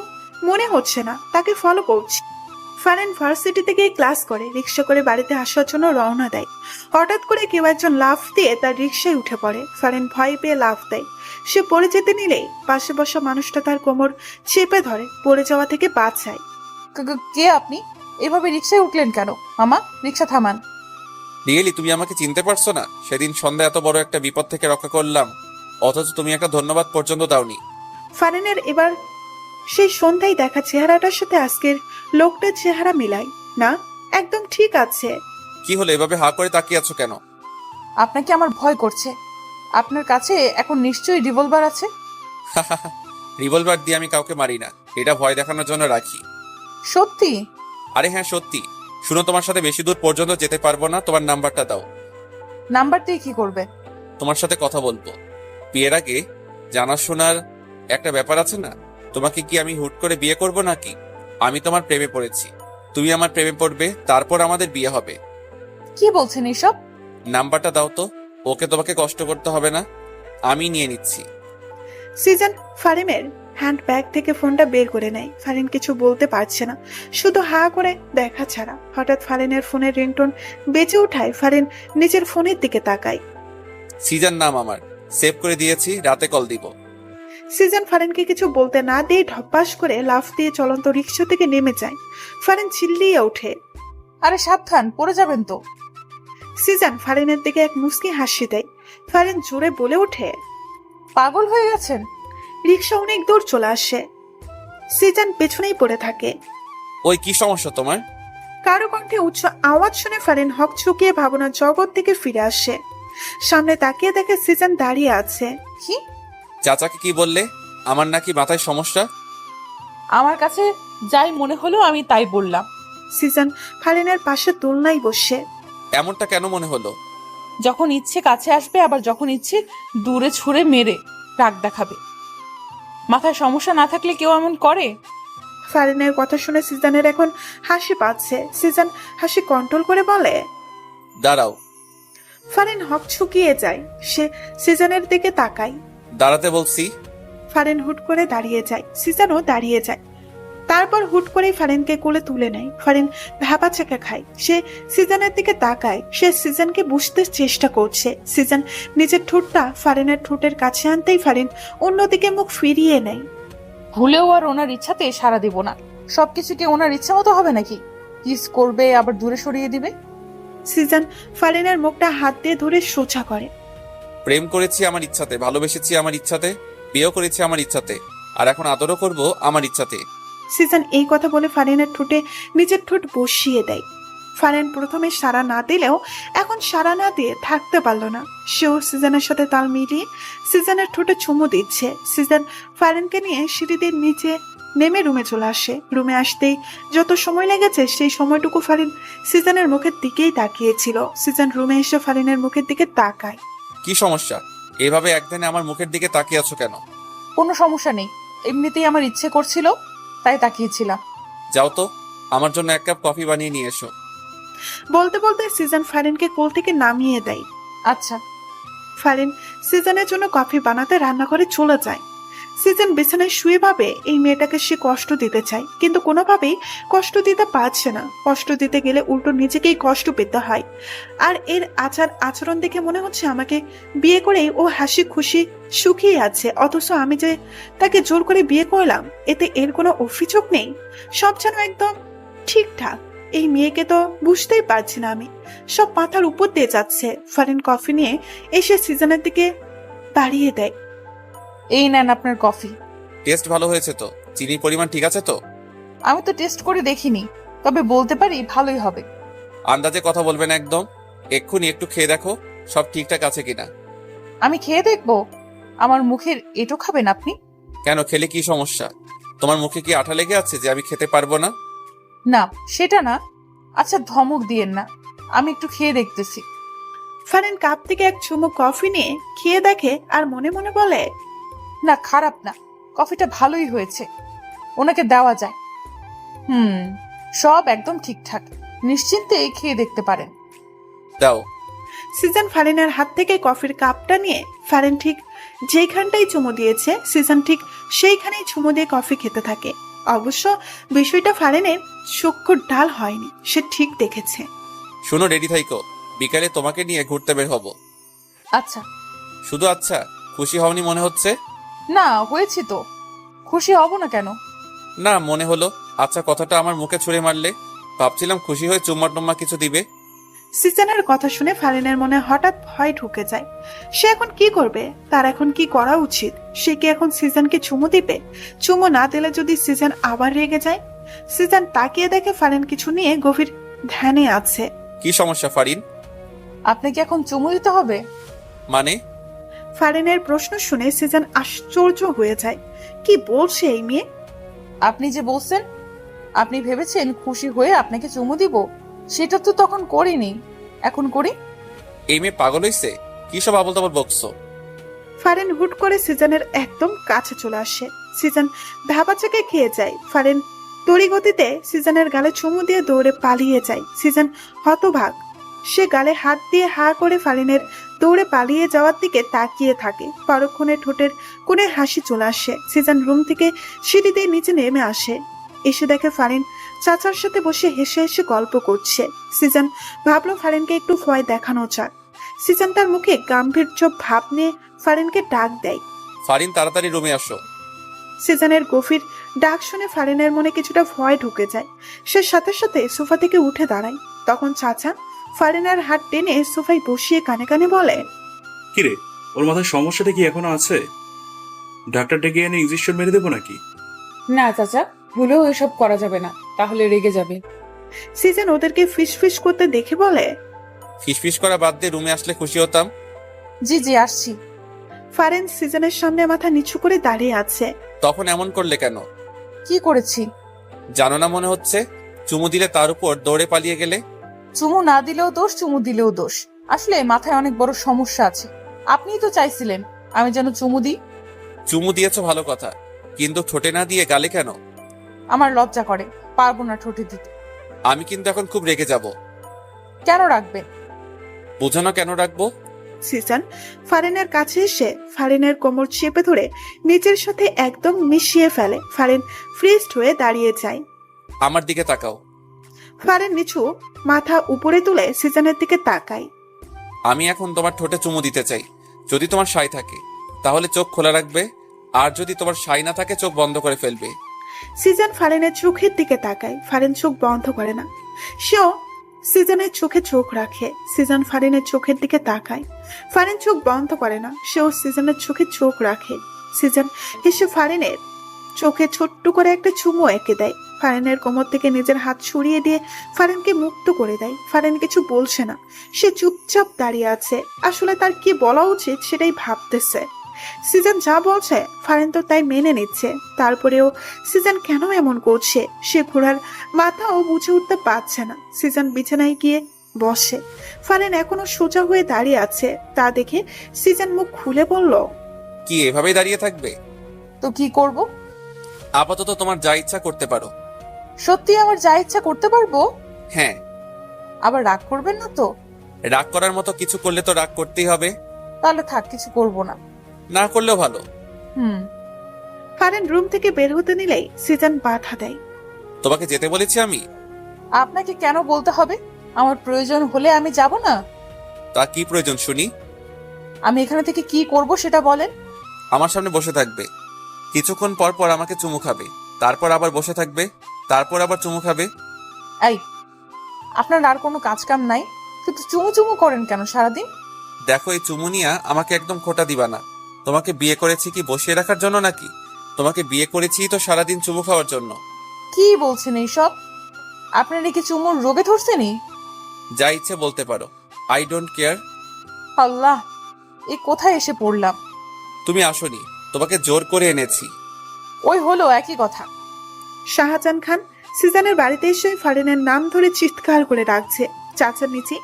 মনে হচ্ছে না তাকে ফলো করছে। ফারিন ভার্সিটিতে গিয়ে ক্লাস করে রিক্সা করে বাড়িতে আসার জন্য রওনা দেয়। হঠাৎ করে কেউ একজন লাফ দিয়ে তার রিক্সায় উঠে পড়ে। ফারিন ভয় পেয়ে লাফ দেয়। সে পড়ে যেতে নিলেই পাশে বসা মানুষটা তার কোমর চেপে ধরে পড়ে যাওয়া থেকে বাঁচায়। কে আপনি? এভাবে রিক্সায় উঠলেন কেন? মামা, রিক্সা থামান। রিয়েলি তুমি আমাকে চিনতে পারছো না? সেদিন সন্ধ্যা এত বড় একটা বিপদ থেকে রক্ষা করলাম, অথচ তুমি একটা ধন্যবাদ পর্যন্ত দাওনি। ফারিনের এবার সেই সন্ধ্যায় দেখা চেহারাটার সাথে আজকের লোকটার চেহারা মিলাই না, একদম ঠিক আছে। কি হলো, এভাবে হা করে তাকিয়ে আছো কেন? আপনাকে আমার ভয় করছে। আপনার কাছে এখন নিশ্চয়ই রিভলভার আছে। রিভলভার দিয়ে আমি কাউকে মারি না, এটা ভয় দেখানোর জন্য রাখি। সত্যি? আরে হ্যাঁ সত্যি। শুনো, তোমার সাথে বেশি দূর পর্যন্ত যেতে পারবো না, তোমার নাম্বারটা দাও। নাম্বার দিয়ে কি করবে? তোমার সাথে কথা বলবো। বিয়ের আগে জানাশোনার একটা ব্যাপার আছে না? তোমাকে কি আমি হুট করে বিয়ে করব নাকি? আমি তোমার প্রেমে পড়েছি, তুমি আমার প্রেমে পড়বে, তারপর আমাদের বিয়ে হবে। কি বলছেন এসব? নাম্বারটা দাও তো, ওকে তোমাকে কষ্ট করতে হবে না, আমি নিয়ে নিচ্ছি। সিজন ফারিনের হ্যান্ড ব্যাগ থেকে ফোনটা বের করে নেয়। ফারিন কিছু বলতে পারছে না, শুধু হা করে দেখা ছাড়া। হঠাৎ ফারিনের ফোনের রিংটোন বেজে ওঠায় ফারিন নিজের ফোনের দিকে তাকায়। সিজান নাম আমার, সেভ করে দিয়েছি, রাতে কল দিব। সিজন ফারিনকে কিছু বলতে না দিয়ে ঢপাস করে লাফ দিয়ে চলন্ত রিক্সা থেকে নেমে যায়। ফারিন চিল্লিয়ে ওঠে, আরে সাবধান, পড়ে যাবেন তো। সিজন ফারিনের দিকে এক মুচকি হাসি দেয়। ফারিন জোরে বলে ওঠে, পাগল হয়ে গেছেন? রিক্সা অনেক দূর চলে আসে। সিজন পেছনেই পড়ে থাকে। ওই কি সমস্যা তোমার? কারো কণ্ঠে উচ্চ আওয়াজ শুনে ফারিন হকচকিয়ে ভাবনার জগৎ থেকে ফিরে আসে। সামনে তাকিয়ে দেখে সিজন দাঁড়িয়ে আছে। কি? চাচাকে কি বললে? আমার নাকি মাথায় সমস্যা? আমার কাছে যাই মনে হলো আমি তাই বললাম। সিজন ফারিনের পাশে দোলনায় বসে। এমনটা কেন মনে হলো? যখন ইচ্ছে কাছে আসবে, আবার যখন ইচ্ছে দূরে ছুঁড়ে মেরে রাগ দেখাবে। মাথায় সমস্যা না থাকলে কেউ এমন করে? ফারিনের কথা শুনে সিজনের এখন হাসি পাচ্ছে। সিজন হাসি কন্ট্রোল করে বলে, দাঁড়াও। ফারিন হকচকিয়ে যায়। সে সিজনের দিকে তাকায়। দাঁড়াতে বলছি। ফারিন হুট করে দাঁড়িয়ে যায়। সিজনও দাঁড়িয়ে যায়। তারপর হুট করেই ফারিনকে কোলে তুলে নেয়। ফারিন ভ্যাপাচাকা খায়। সে সিজনের দিকে তাকায়। সে সিজনকে বুঝতে চেষ্টা করছে। সিজন নিজের ঠোঁটটা ফারিনের ঠোঁটের কাছে আনতেই ফারিন অন্যদিকে মুখ ফিরিয়ে নেয়। ভুলেও আর ওনার ইচ্ছাতে সাড়া দিব না। সবকিছু কি ওনার ইচ্ছা মতো হবে নাকি? কিস করবে আবার দূরে সরিয়ে দিবে। সিজন ফারিনের মুখটা হাত দিয়ে ধরে সোজা করে। প্রেম করেছি আমার ইচ্ছাতে, ভালোবেসেছি আমার ইচ্ছাতে, বিয়েও করেছি আমার ইচ্ছাতে, আর এখন আদরও করব আমার ইচ্ছাতে। সিজন এই কথা বলে ফারিনের ঠোঁটে নিজের ঠোঁট বসিয়ে দেয়। ফারিন প্রথমে সাড়া না দিলেও এখন সাড়া না দিয়ে থাকতে পারল না। সেও সিজনের সাথে তাল মিলিয়ে সিজনের ঠোঁটে চুমু দিচ্ছে। সিজন ফারিনকে নিয়ে সিঁড়ি দিয়ে নিচে নেমে রুমে চলে আসে। রুমে আসতেই যত সময় লেগেছে সেই সময়টুকু ফারিন সিজনের মুখের দিকেই তাকিয়েছিল। সিজন রুমে এসে ফারিনের মুখের দিকে তাকায়। কি সমস্যা? এভাবে একদিনে আমার মুখের দিকে তাকিয়ে আছো কেন? কোনো সমস্যা নেই, এমনিতেই আমার ইচ্ছে করছিল তাই তাকিয়েছিলাম। যাও তো, আমার জন্য এক কাপ কফি বানিয়ে নিয়ে এসো। বলতে বলতে সিজন ফারিনকে কোল থেকে নামিয়ে দেয়। আচ্ছা। ফারিন সিজনের জন্য কফি বানাতে রান্নাঘরে চলে যায়। সিজন বিছানায় শুয়ে ভাবে এই মেয়েটাকে সে কষ্ট দিতে চায়, কিন্তু কোনোভাবেই কষ্ট দিতে পারছে না। কষ্ট দিতে গেলে উল্টো নিজেকেই কষ্ট পেতে হয়। আর এর আচরণ দেখে মনে হচ্ছে আমাকে বিয়ে করে ও হাসি খুশি সুখী আছে, অথচ আমি যে তাকে জোর করে বিয়ে করলাম এতে এর কোনো অভিযোগ নেই। সব যেন একদম ঠিকঠাক। এই মেয়েকে তো বুঝতেই পারছি না আমি। সব মাথার উপর দিয়ে যাচ্ছে। ফারিন কফি নিয়ে এসে সিজনের দিকে বাড়িয়ে দেয়। এই নেন আপনার কফি। টেস্ট ভালো হয়েছে তো? চিনির পরিমাণ ঠিক আছে তো? আমি তো টেস্ট করে দেখিনি, তবে বলতে পারি ভালোই হবে। আন্দাজে কথা বলবেন একদম। এক্ষুনি একটু খেয়ে দেখো সব ঠিকঠাক আছে কিনা। আমি খেয়ে দেখবো? আমার মুখের এটো খাবেন আপনি? কেন, খেলে কি সমস্যা? তোমার মুখে কি আঠা লেগে আছে যে আমি খেতে পারবো না? না, সেটা না। আচ্ছা ধমক দিয়েন না, আমি একটু খেয়ে দেখতেছি। ফারিন কাপ থেকে এক চুমুক কফি নিয়ে খেয়ে দেখে আর মনে মনে বলে, না খারাপ না, কফিটা ভালোই হয়েছে, ওনাকে দেওয়া যায়। সব একদম ঠিকঠাক, নিশ্চিন্তে খেয়ে দেখতে পারেন। দাও। সিজন ফারিনের হাত থেকে কফির কাপটা নিয়ে ফারিন ঠিক যেখানটাই চুমু দিয়েছে সিজন ঠিক সেইখানেই চুমু দিয়ে কফি খেতে থাকে। অবশ্য বিষয়টা ফারিনের চক্ষুর ডাল হয়নি, সে ঠিক দেখেছে। শুনো, রেডি থাইকো, বিকালে তোমাকে নিয়ে ঘুরতে বের হব। আচ্ছা। শুধু আচ্ছা? খুশি হওনি মনে হচ্ছে? না হয়েছি তো, খুশি হব না কেন? না, মনে হলো আচ্ছা কথাটা আমার মুখে ছুঁড়ে মারলে। ভাবছিলাম খুশি হয়ে চুম্মা টুম্মা কিছু দিবে। সিজনের কথা শুনে ফারিনের মনে হঠাৎ ভয় ঢুকে যায়। সে এখন কি করবে? তার এখন কি করা উচিত? সে কি এখন সিজনকে চুমু দিবে? চুমু না দিলে যদি সিজন আবার রেগে যায়? সিজন তাকিয়ে দেখে ফারিন কিছু নিয়ে গভীর ধ্যানে আছে। কি সমস্যা ফারিন? আপনাকে এখন চুমু দিতে হবে? মানে? ফারিনের প্রশ্ন শুনে সিজন আশ্চর্য হয়ে যায়। কি বলছে এই মেয়ে? আপনি যে বলছেন, আপনি ভেবেছেন খুশি হয়ে আপনাকে চুমু দিব, সেটা তো তখন করিনি, এখন করি। এই মেয়ে পাগল হইছে? কি সব আবল তাবল বকছো? ফারিন হুট করে সিজনের একদম কাছে চলে আসে। সিজন ধাবাচাকে খেয়ে যায়। ফারিন তড়িগতিতে সিজনের গালে চুমু দিয়ে দৌড়ে পালিয়ে যায়। সিজন হতভাগ, সে গালে হাত দিয়ে হা করে ফারিনের দৌড়ে পালিয়ে যাওয়ার দিকে তাকিয়ে থাকে। পরক্ষণে ঠোঁটের কোণে হাসি চলে আসে। সিজন রুম থেকে সিঁড়ি দিয়ে নিচে নেমে আসে। এসে দেখে ফারিন চাচার সাথে বসে হেসে হেসে গল্প করছে। সিজন ভাবলো ফারিনকে একটু ভয় দেখানো যাক। সিজন তার মুখে গাম্ভীর্য ভাব নিয়ে ফারিনকে ডাক দেয়। ফারিন, তাড়াতাড়ি রুমে আসো। সিজনের গভীর ডাক শুনে ফারিনের মনে কিছুটা ভয় ঢুকে যায়। সে সাথে সাথে সোফা থেকে উঠে দাঁড়ায়। তখন চাচা ফারিনের হাত টেনে সোফায় বসিয়ে কানে কানে বলে, কিরে, ওর মাথায় সমস্যাটা কি এখনো আছে? ডাক্তার ডেকে এনে ইঞ্জেকশন মেরে দেবো নাকি? না চাচা, ভুলেও এসব করা যাবে না, তাহলে রেগে যাবে। সিজন ওদেরকে ফিস ফিস করতে দেখে বলে, ফিসফিস করা বাদ দিয়ে রুমে আসলে খুশি হতাম। জি জি আসছি। ফারিন সিজনের সামনে মাথা নিচু করে দাঁড়িয়ে আছে। তখন এমন করলে কেন? কি করেছি? জানো না মনে হচ্ছে? চুমু দিলে তার উপর দৌড়ে পালিয়ে গেলে। চুমু না দিলেও দোষ, চুমু দিলেও দোষ। আসলে মাথায় অনেক বড় সমস্যা আছে। আপনিই তো চাইছিলেন আমি যেন চুমু দিই। চুমু দিয়েছো ভালো কথা, কিন্তু ঠোঁটে না দিয়ে গালে কেন? আমার লজ্জা করে, পারবো না ঠোঁটে দিতে। আমি কিন্তু এখন খুব রেগে যাব। কেন রাখবেন? বুঝো না কেন রাখবো? সিজন ফারিনের কাছে এসে ফারিনের কোমর চেপে ধরে নিচের সাথে একদম মিশিয়ে ফেলে। ফারিন ফ্রিজড হয়ে দাঁড়িয়ে যায়। আমার দিকে তাকাও। ফারিন নিচু মাথা উপরে তুলে সিজনের দিকে তাকায়। আমি এখন তোমার ঠোঁটে চুমু দিতে চাই। যদি তোমার সাই থাকে তাহলে চোখ খোলা রাখবে, আর যদি তোমার সাই না থাকে চোখ বন্ধ করে ফেলবে। সিজন ফারিনের চোখের দিকে তাকায়। ফারিন চোখ বন্ধ করে না, সেও সিজনের চোখে চোখ রাখে। সিজন ফারিনের চোখের দিকে তাকায়। ফারিন চোখ বন্ধ করে না, সেও সিজনের চোখে চোখ রাখে। সিজন হেসে ফারিনের চোখে ছোট্ট করে একটা চুমু এঁকে দেয়। ফারিনের কোমর থেকে নিজের হাত সরিয়ে দিয়ে ফারিনকে মুক্ত করে দেয়। ফারিন কিছু বলছে না, সে চুপচাপ দাঁড়িয়ে আছে। আসলে তার কি বলা উচিত সেটাই ভাবতেছে। সিজন যা বলছে ফারিন তো তাই মেনে নিচ্ছে। তারপরেও সিজন কেন এমন করছে সে ঘোড়ার মাথাও বুঝে উঠতে পারছে না। সিজন বিছানায় গিয়ে বসে। ফারিন এখনো সোজা হয়ে দাঁড়িয়ে আছে। তা দেখে সিজন মুখ খুলে বলল, কি এভাবেই দাঁড়িয়ে থাকবে? তো কি করব? আপাতত তোমার যা ইচ্ছা করতে পারো। সত্যি আমার যা ইচ্ছা করতে পারবো? হ্যাঁ। আবার রাগ করবেন না তো? রাগ করার মতো কিছু করলে তো রাগ করতেই হবে। তাহলে থাক, কিছু করব না। না করলেও ভালো। ফারিন রুম থেকে বের হতে নিলেই সিজন বাধা দেয়। তোমাকে যেতে বলেছি আমি? আপনাকে কেন বলতে হবে? আমার প্রয়োজন হলে আমি যাব না। তা কি প্রয়োজন শুনি? আমি এখানে থেকে কি করব সেটা বলেন। আমার সামনে বসে থাকবে, কিছুক্ষণ পর পর আমাকে চুমু খাবে, তারপর আবার বসে থাকবে, তারপর আবার চুমু খাবে। এই, আপনার আর কোনো কাজ কাম নাই? শুধু চুমু চুমু করেন কেন সারাদিন? দেখো, এই চুমু নিয়া আমাকে একদম খোটা দিবা না। তোমাকে বিয়ে করেছি কি বসিয়ে রাখার জন্য নাকি? তোমাকে বিয়ে করেছি তো সারাদিন চুমু খাওয়ার জন্য। কি বলছেন এইসব? আপনার কি চুমুর রোগে ধরছেনি? যা ইচ্ছে বলতে পারো, আই ডোন্ট কেয়ার। আল্লাহ, এ কোথায় এসে পড়লাম? তুমি আসোনি, তোমাকে জোর করে এনেছি। ওই হলো একই কথা। শাহজাহান খান সিজানের বাড়িতে এসে ফারিনের নাম ধরে চিৎকার করে ডাকছে। চাচা নিচে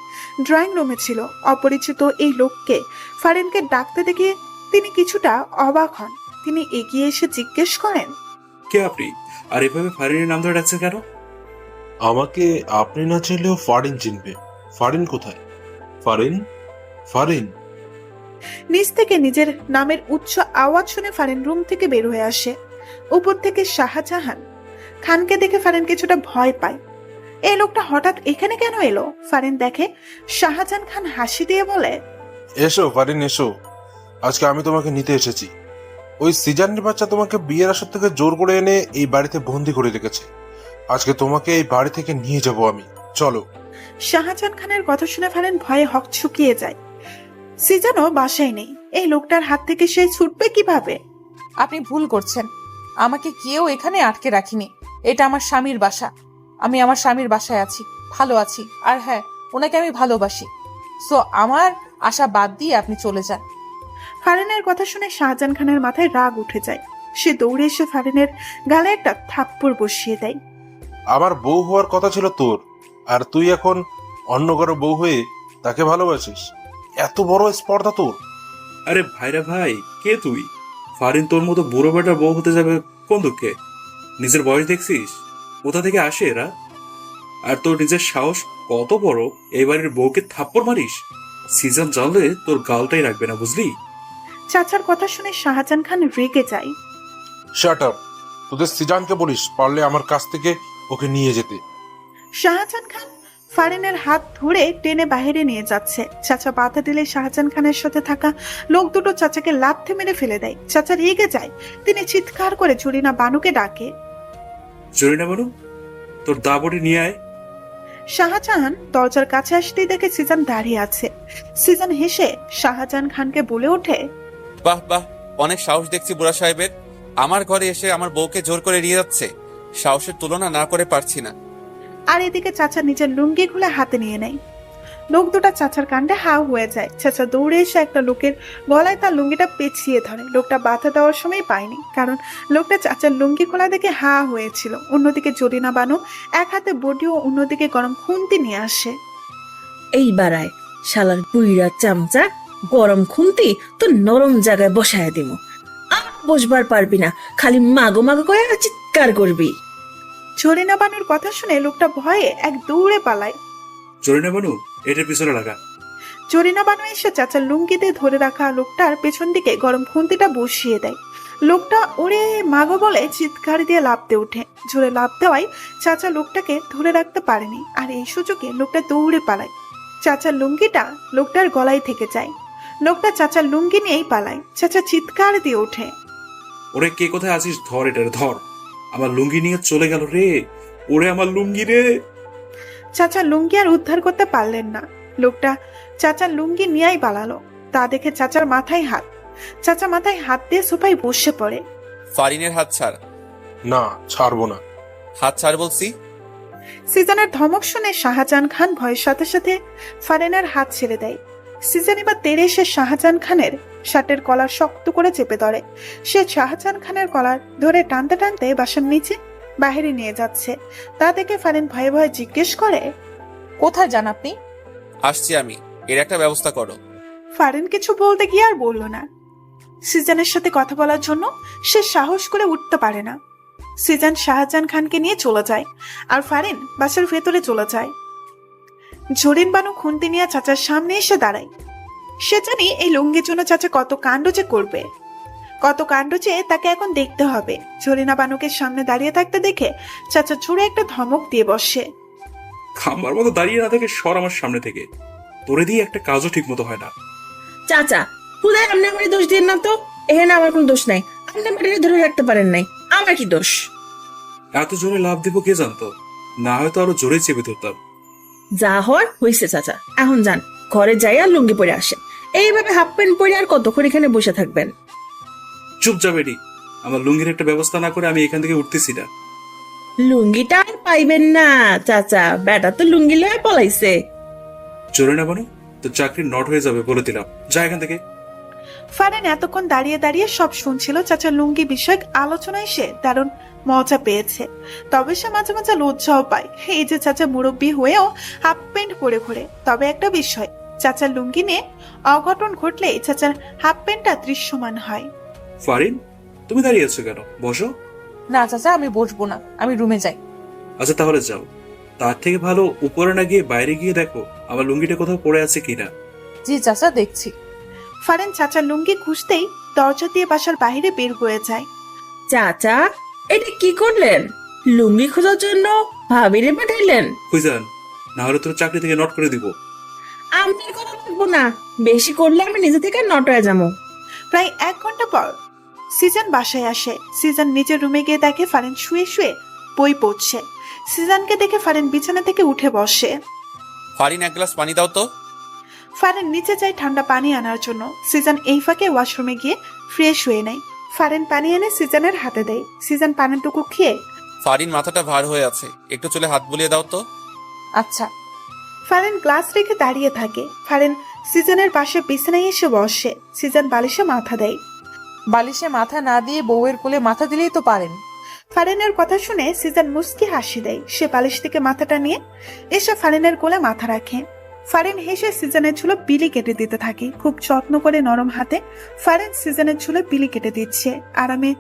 ড্রয়িং রুমে ছিল। অপরিচিত এই লোককে ফারিনকে ডাকতে দেখে তিনি কিছুটা অবাক হন। তিনি এগিয়ে এসে জিজ্ঞেস করেন, কে আপনি? আর এভাবে ফারিনের নাম ধরে ডাকছে কেন? আমাকে আপনি না চাইলেও ফারিন চিনবে। ফারিন কোথায়? ফারিন, ফারিন। নিচ থেকে নিজের নামের উচ্চ আওয়াজ শুনে ফারিন রুম থেকে বের হয়ে আসে। উপর থেকে শাহজাহান খানকে দেখে ফারিন কিছুটা ভয় পায়। এই লোকটা হঠাৎ এখানে কেন এলো? ফারিন দেখে শাহজাহান খান হাসি দিয়ে বলে, এসো ফারিন এসো, আজকে আমি তোমাকে নিতে এসেছি। ওই সিজানের বাচ্চা তোমাকে বিয়ের আসর থেকে জোর করে এনে এই বাড়িতে বন্দি করে রেখেছে। আজকে তোমাকে এই বাড়ি থেকে নিয়ে যাব আমি, চলো। শাহজাহান খানের কথা শুনে ফারিন ভয়ে হকচকিয়ে যায়। সিজানও বাসায় নেই। এই লোকটার হাত থেকে সে ছুটবে কিভাবে? আপনি ভুল করছেন। আমাকে কেউ এখানে আটকে রাখিনি। এটা আমার স্বামীর বাসা। আমি আমার স্বামীর বাসায় আছি, ভালো আছি। আর হ্যাঁ, ওনাকে আমি ভালোবাসি। সো আমার আশা বাদ দিয়ে আপনি চলে যান। ফারিনের কথা শুনে শাহজাহান খানের মাথায় রাগ উঠে যায়। সে দৌড়ে এসে ফারিনের গালে একটা থাপ্পড় বসিয়ে দেয়। আমার বউ হওয়ার কথা ছিল তোর, আর তুই এখন অন্য কারো বউ হয়ে তাকে ভালোবাসিস? এত বড় স্পর্ধা তোর! আরে ভাইরা ভাই, কে তুই? ফারিন তোর মতো বুড়ো বেটার বউ হতে যাবে কোন দুঃখে? নিজের বয়স দেখছিস? কোথা থেকে আসে এরা? আর তোর নিজের সাহস কত বড়, এই বাড়ির বউকে থাপ্পড় মারিস? সিজন জানলে তোর গালটাই রাখবে না, বুঝলি? চাচার কথা শুনে শাহজাহান খান রেগে যায়। Shut up! তোদের সিজানকে বলিস পারলে আমার কাছ থেকে ওকে নিয়ে যেতে। শাহজাহান খান ফারিনের হাত ধরে টেনে বাইরে নিয়ে যাচ্ছে। চাচা বাধা দিলে শাহজাহান খানের সাথে থাকা লোক দুটো চাচাকে লাথি মেরে ফেলে দেয়। চাচা রেগে যায়। তিনি চিৎকার করে জরিনা বানুকে ডাকে। জরিনা বানু, তোর দাবড়ি নিয়ে আয়। শাহজাহান দরজার কাছে আসতেই দেখে সিজান দাঁড়িয়ে আছে। সিজান হেসে শাহজাহান খানকে বলে ওঠে, বাহ বাহ, অনেক সাহস দেখছি বুড়া সাহেবের। আমার ঘরে এসে আমার বউকে জোর করে নিয়ে যাচ্ছে। সাহসের তুলনা না করে পারছি না। আর এদিকে চাচা নিজের লুঙ্গি খুলে হাতে নিয়ে নেয়। লোক দুটা চাচার কাণ্ডে হাও হয়ে যায়। চাচা দৌড়ে এসে একটা লোকের গলায় তার লুঙ্গিটা পেঁচিয়ে ধরে। লোকটা বাধা দেওয়ার সময় পায়নি, কারণ লোকটা চাচার লুঙ্গি খোলা দেখে হা হয়েছিল। অন্যদিকে জরিনা বানু এক হাতে বডি ও অন্যদিকে গরম খুন্তি নিয়ে আসে। এই বাড়ায় শালার বুইরা চামচা, গরম খুন্তি তো নরম জায়গায় বসায় দিব। আর বসবার পারবি না, খালি মাগো মাগো করে চিৎকার করবি। জরিনা বানুর কথা শুনে লোকটা ভয়ে এক দৌড়ে পালায়। জরিনা বানু, এটার পিছনে লাগা। জরিনা বানু এসে চাচার লুঙ্গিতে ধরে রাখা লোকটার পেছন দিকে গরম খুন্তিটা বসিয়ে দেয়। লোকটা ওরে মাগো বলে চিৎকার দিয়ে লাফতে ওঠে। জোরে লাফ দেওয়ায় চাচা লোকটাকে ধরে রাখতে পারেনি, আর এই সুযোগে লোকটা দৌড়ে পালায়। চাচার লুঙ্গিটা লোকটার গলায় থেকে যায়। লোকটা চাচার লুঙ্গি নিয়েই পালায়। চাচা চিৎকার দিয়ে ওঠে, ওরে কে কোথায় আছিস? ধর এটার, ধর। আমার লুঙ্গি নিয়ে চলে গেল রে। ওরে আমার লুঙ্গি রে। চাচার লুঙ্গি আর উদ্ধার করতে পারলেন না। লোকটা চাচার লুঙ্গি নিয়েই পালালো। তা দেখে চাচার মাথায় হাত। চাচা মাথায় হাত দিয়ে সোফায় বসে পড়ে। ফারিনের হাত ছাড়। না, ছাড়বো না। হাত ছাড় বলছি। সিজানের ধমক শুনে শাহজাহান খান ভয়ের সাথে সাথে ফারিনের হাত ছেড়ে দেয়। সিজন এবার তেড়ে এসে শাহজাহান খানের শার্টের কলার শক্ত করে চেপে ধরে। সে শাহজাহান খানের কলার ধরে টানতে টানতে বাসার নিচে বাইরে নিয়ে যাচ্ছে। তা দেখে ফারিন ভয়ে ভয়ে জিজ্ঞেস করে, কোথায় যান আপনি? আসছি আমি, এর একটা ব্যবস্থা করো। ফারিন কিছু বলতে গিয়ে আর বলল না। সিজানের সাথে কথা বলার জন্য সে সাহস করে উঠতে পারে না। সিজান শাহজাহান খানকে নিয়ে চলে যায়, আর ফারিন বাসার ভেতরে চলে যায়। জরিন বানু খুন্তি নিয়ে চাচার সামনে এসে দাঁড়ায়। সে জানি এই লুঙ্গির জন্য চাচা কত কাণ্ড যে করবে, কত কাণ্ড যে তাকে এখন দেখতে হবে। জরিনা বানুকে সামনে দাঁড়িয়ে থাকতে দেখে চাচা জোরে একটা ধমক দিয়ে বসে। খাম্বার মতো দাঁড়িয়ে না থেকে সর আমার সামনে থেকে। তোরে দিয়ে একটা কাজও ঠিক মতো হয় না। চাচা, খুদাই আপনি আমার দোষ দিন না তো। এখানে আমার কোনো দোষ নাই। আপনি মাটিতে ধরে রাখতে পারেন নাই, আমার কি দোষ? এত জোরে লাভ দিব কে জানতো? না হয়তো আরো জোরে চেপে ধরতাম। যা হওয়ার হয়েছে চাচা, এখন যান ঘরে যাই আর লুঙ্গি পরে আসেন। এইভাবে হাফ প্যান্ট পরে আর কতক্ষণ এখানে বসে থাকবেন? চুপ যা বেটি। আমার লুঙ্গির একটা ব্যবস্থা না করে আমি এখান থেকে উঠতেছি না। লুঙ্গিটা আর পাইবেন না চাচা, বেটা তো লুঙ্গি লয়ে পলাইছে। জোরে না বানু, তো চাকরি নট হয়ে যাবে বলে দিলাম। যা এখান থেকে। ফারেন এতক্ষণ দাঁড়িয়ে দাঁড়িয়ে সব শুনছিল। চাচা লুঙ্গি বিষয়ক আলোচনায় সে দারুণ মজা পেয়েছে, তবে সে মাঝে মাঝে লজ্জাও পায়। এই যে চাচা মুরব্বী হয়েও হাফ প্যান্ট পরে ঘোরে। তবে একটা বিষয়, চাচার লুঙ্গি নিয়ে অঘটন ঘটলে চাচার হাফ প্যান্টটা দৃশ্যমান হয়। ফারিন, তুমি দাঁড়িয়ে আছো কেন? বসো। না চাচা, আমি বসবো না, আমি রুমে যাই। আচ্ছা তাহলে যাও। তার থেকে ভালো উপরে না গিয়ে বাইরে গিয়ে দেখো আমার লুঙ্গিটা কোথাও পড়ে আছে কিনা। জি চাচা, দেখছি। ফারেন চাচার লুঙ্গি খুঁজতেই দরজা দিয়ে বাসার বাইরে বের হয়ে যায়। চাচা, এটা কি করলেন? লুঙ্গি খোঁজার জন্য ভাবিরে পাঠাইলেন? খুঁজান, না হলে তোর চাকরি থেকে নট করে দিব। আপনার কথা বলবো না, বেশি করলে আমি নিজে থেকে নট হয়ে যাবো। প্রায় 1 ঘন্টা পর সিজন বাসায় আসে। সিজন নিজের রুমে গিয়ে দেখে ফারেন শুয়ে শুয়ে বই পড়ছে। সিজনকে দেখে ফারেন বিছানা থেকে উঠে বসে। ফারিন, এক গ্লাস পানি দাও তো। ফারেন নিচে যায় ঠান্ডা পানি আনার জন্য। সিজন এই ফাঁকে ওয়াশরুমে গিয়ে ফ্রেশ হয়ে নেয়। ফারেন পানি এনে সিজনের হাতে দেয়। সিজন পানিটুকু খেয়ে ফারিন, মাথাটা ভার হয়ে আছে, একটু চলে হাত বুলিয়ে দাও তো। আচ্ছা। ফারেন গ্লাস রেখে দাঁড়িয়ে থাকে। ফারেন সিজনের পাশে বিছানায় এসে বসে। সিজন বালিশে মাথা দেয়। বালিশে মাথা না দিয়ে বউয়ের কোলে মাথা দিলেই তো পারেন। ফারেনের কথা শুনে সিজন মুস্কি হাসি দেয়। সে বালিশ থেকে মাথাটা নিয়ে এসে ফারেনের কোলে মাথা রাখে। ফারেন হেসে সিজনের চুলো বিলি কেটে দিতে থাকে। খুব যত্ন করে নরম হাতে ফারেন সিজনের চুলে বিলি কেটে দিচ্ছে। আরামে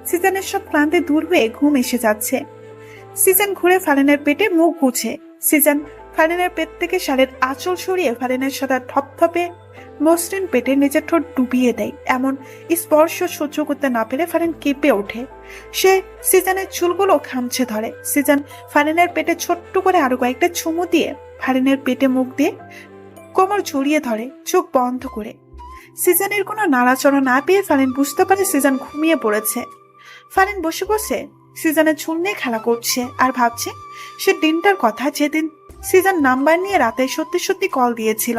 সিজনের সব ক্লান্তি দূর হয়ে ঘুম এসে যাচ্ছে। সিজন ঘুরে ফারেনের পেটে মুখ গুছে। সিজন ফারেনের পেট থেকে শাড়ির আঁচল সরিয়ে ফারেনের সাদা থপথপে মসৃণ পেটে নিজের ঠোঁট ডুবিয়ে দেয়। এমন স্পর্শ সহ্য করতে না পেরে ফারেন কেঁপে ওঠে। সে সিজনের চুলগুলো খামছে ধরে। সিজন ফারেনের পেটে ছোট্ট করে আরো কয়েকটা চুমু দিয়ে ফারেনের পেটে মুখ দিয়ে কোমর জড়িয়ে ধরে, চোখ বন্ধ করে। সিজনের কোনো নাড়াচড়া না পেয়ে ফারেন বুঝতে পারে সিজন ঘুমিয়ে পড়েছে। ফারেন বসে বসে সিজনের চুল নিয়ে খেলা করছে আর ভাবছে সে দিনটার কথা, যেদিন সিজন নাম্বার নিয়ে রাতে সত্যি সত্যি কল দিয়েছিল।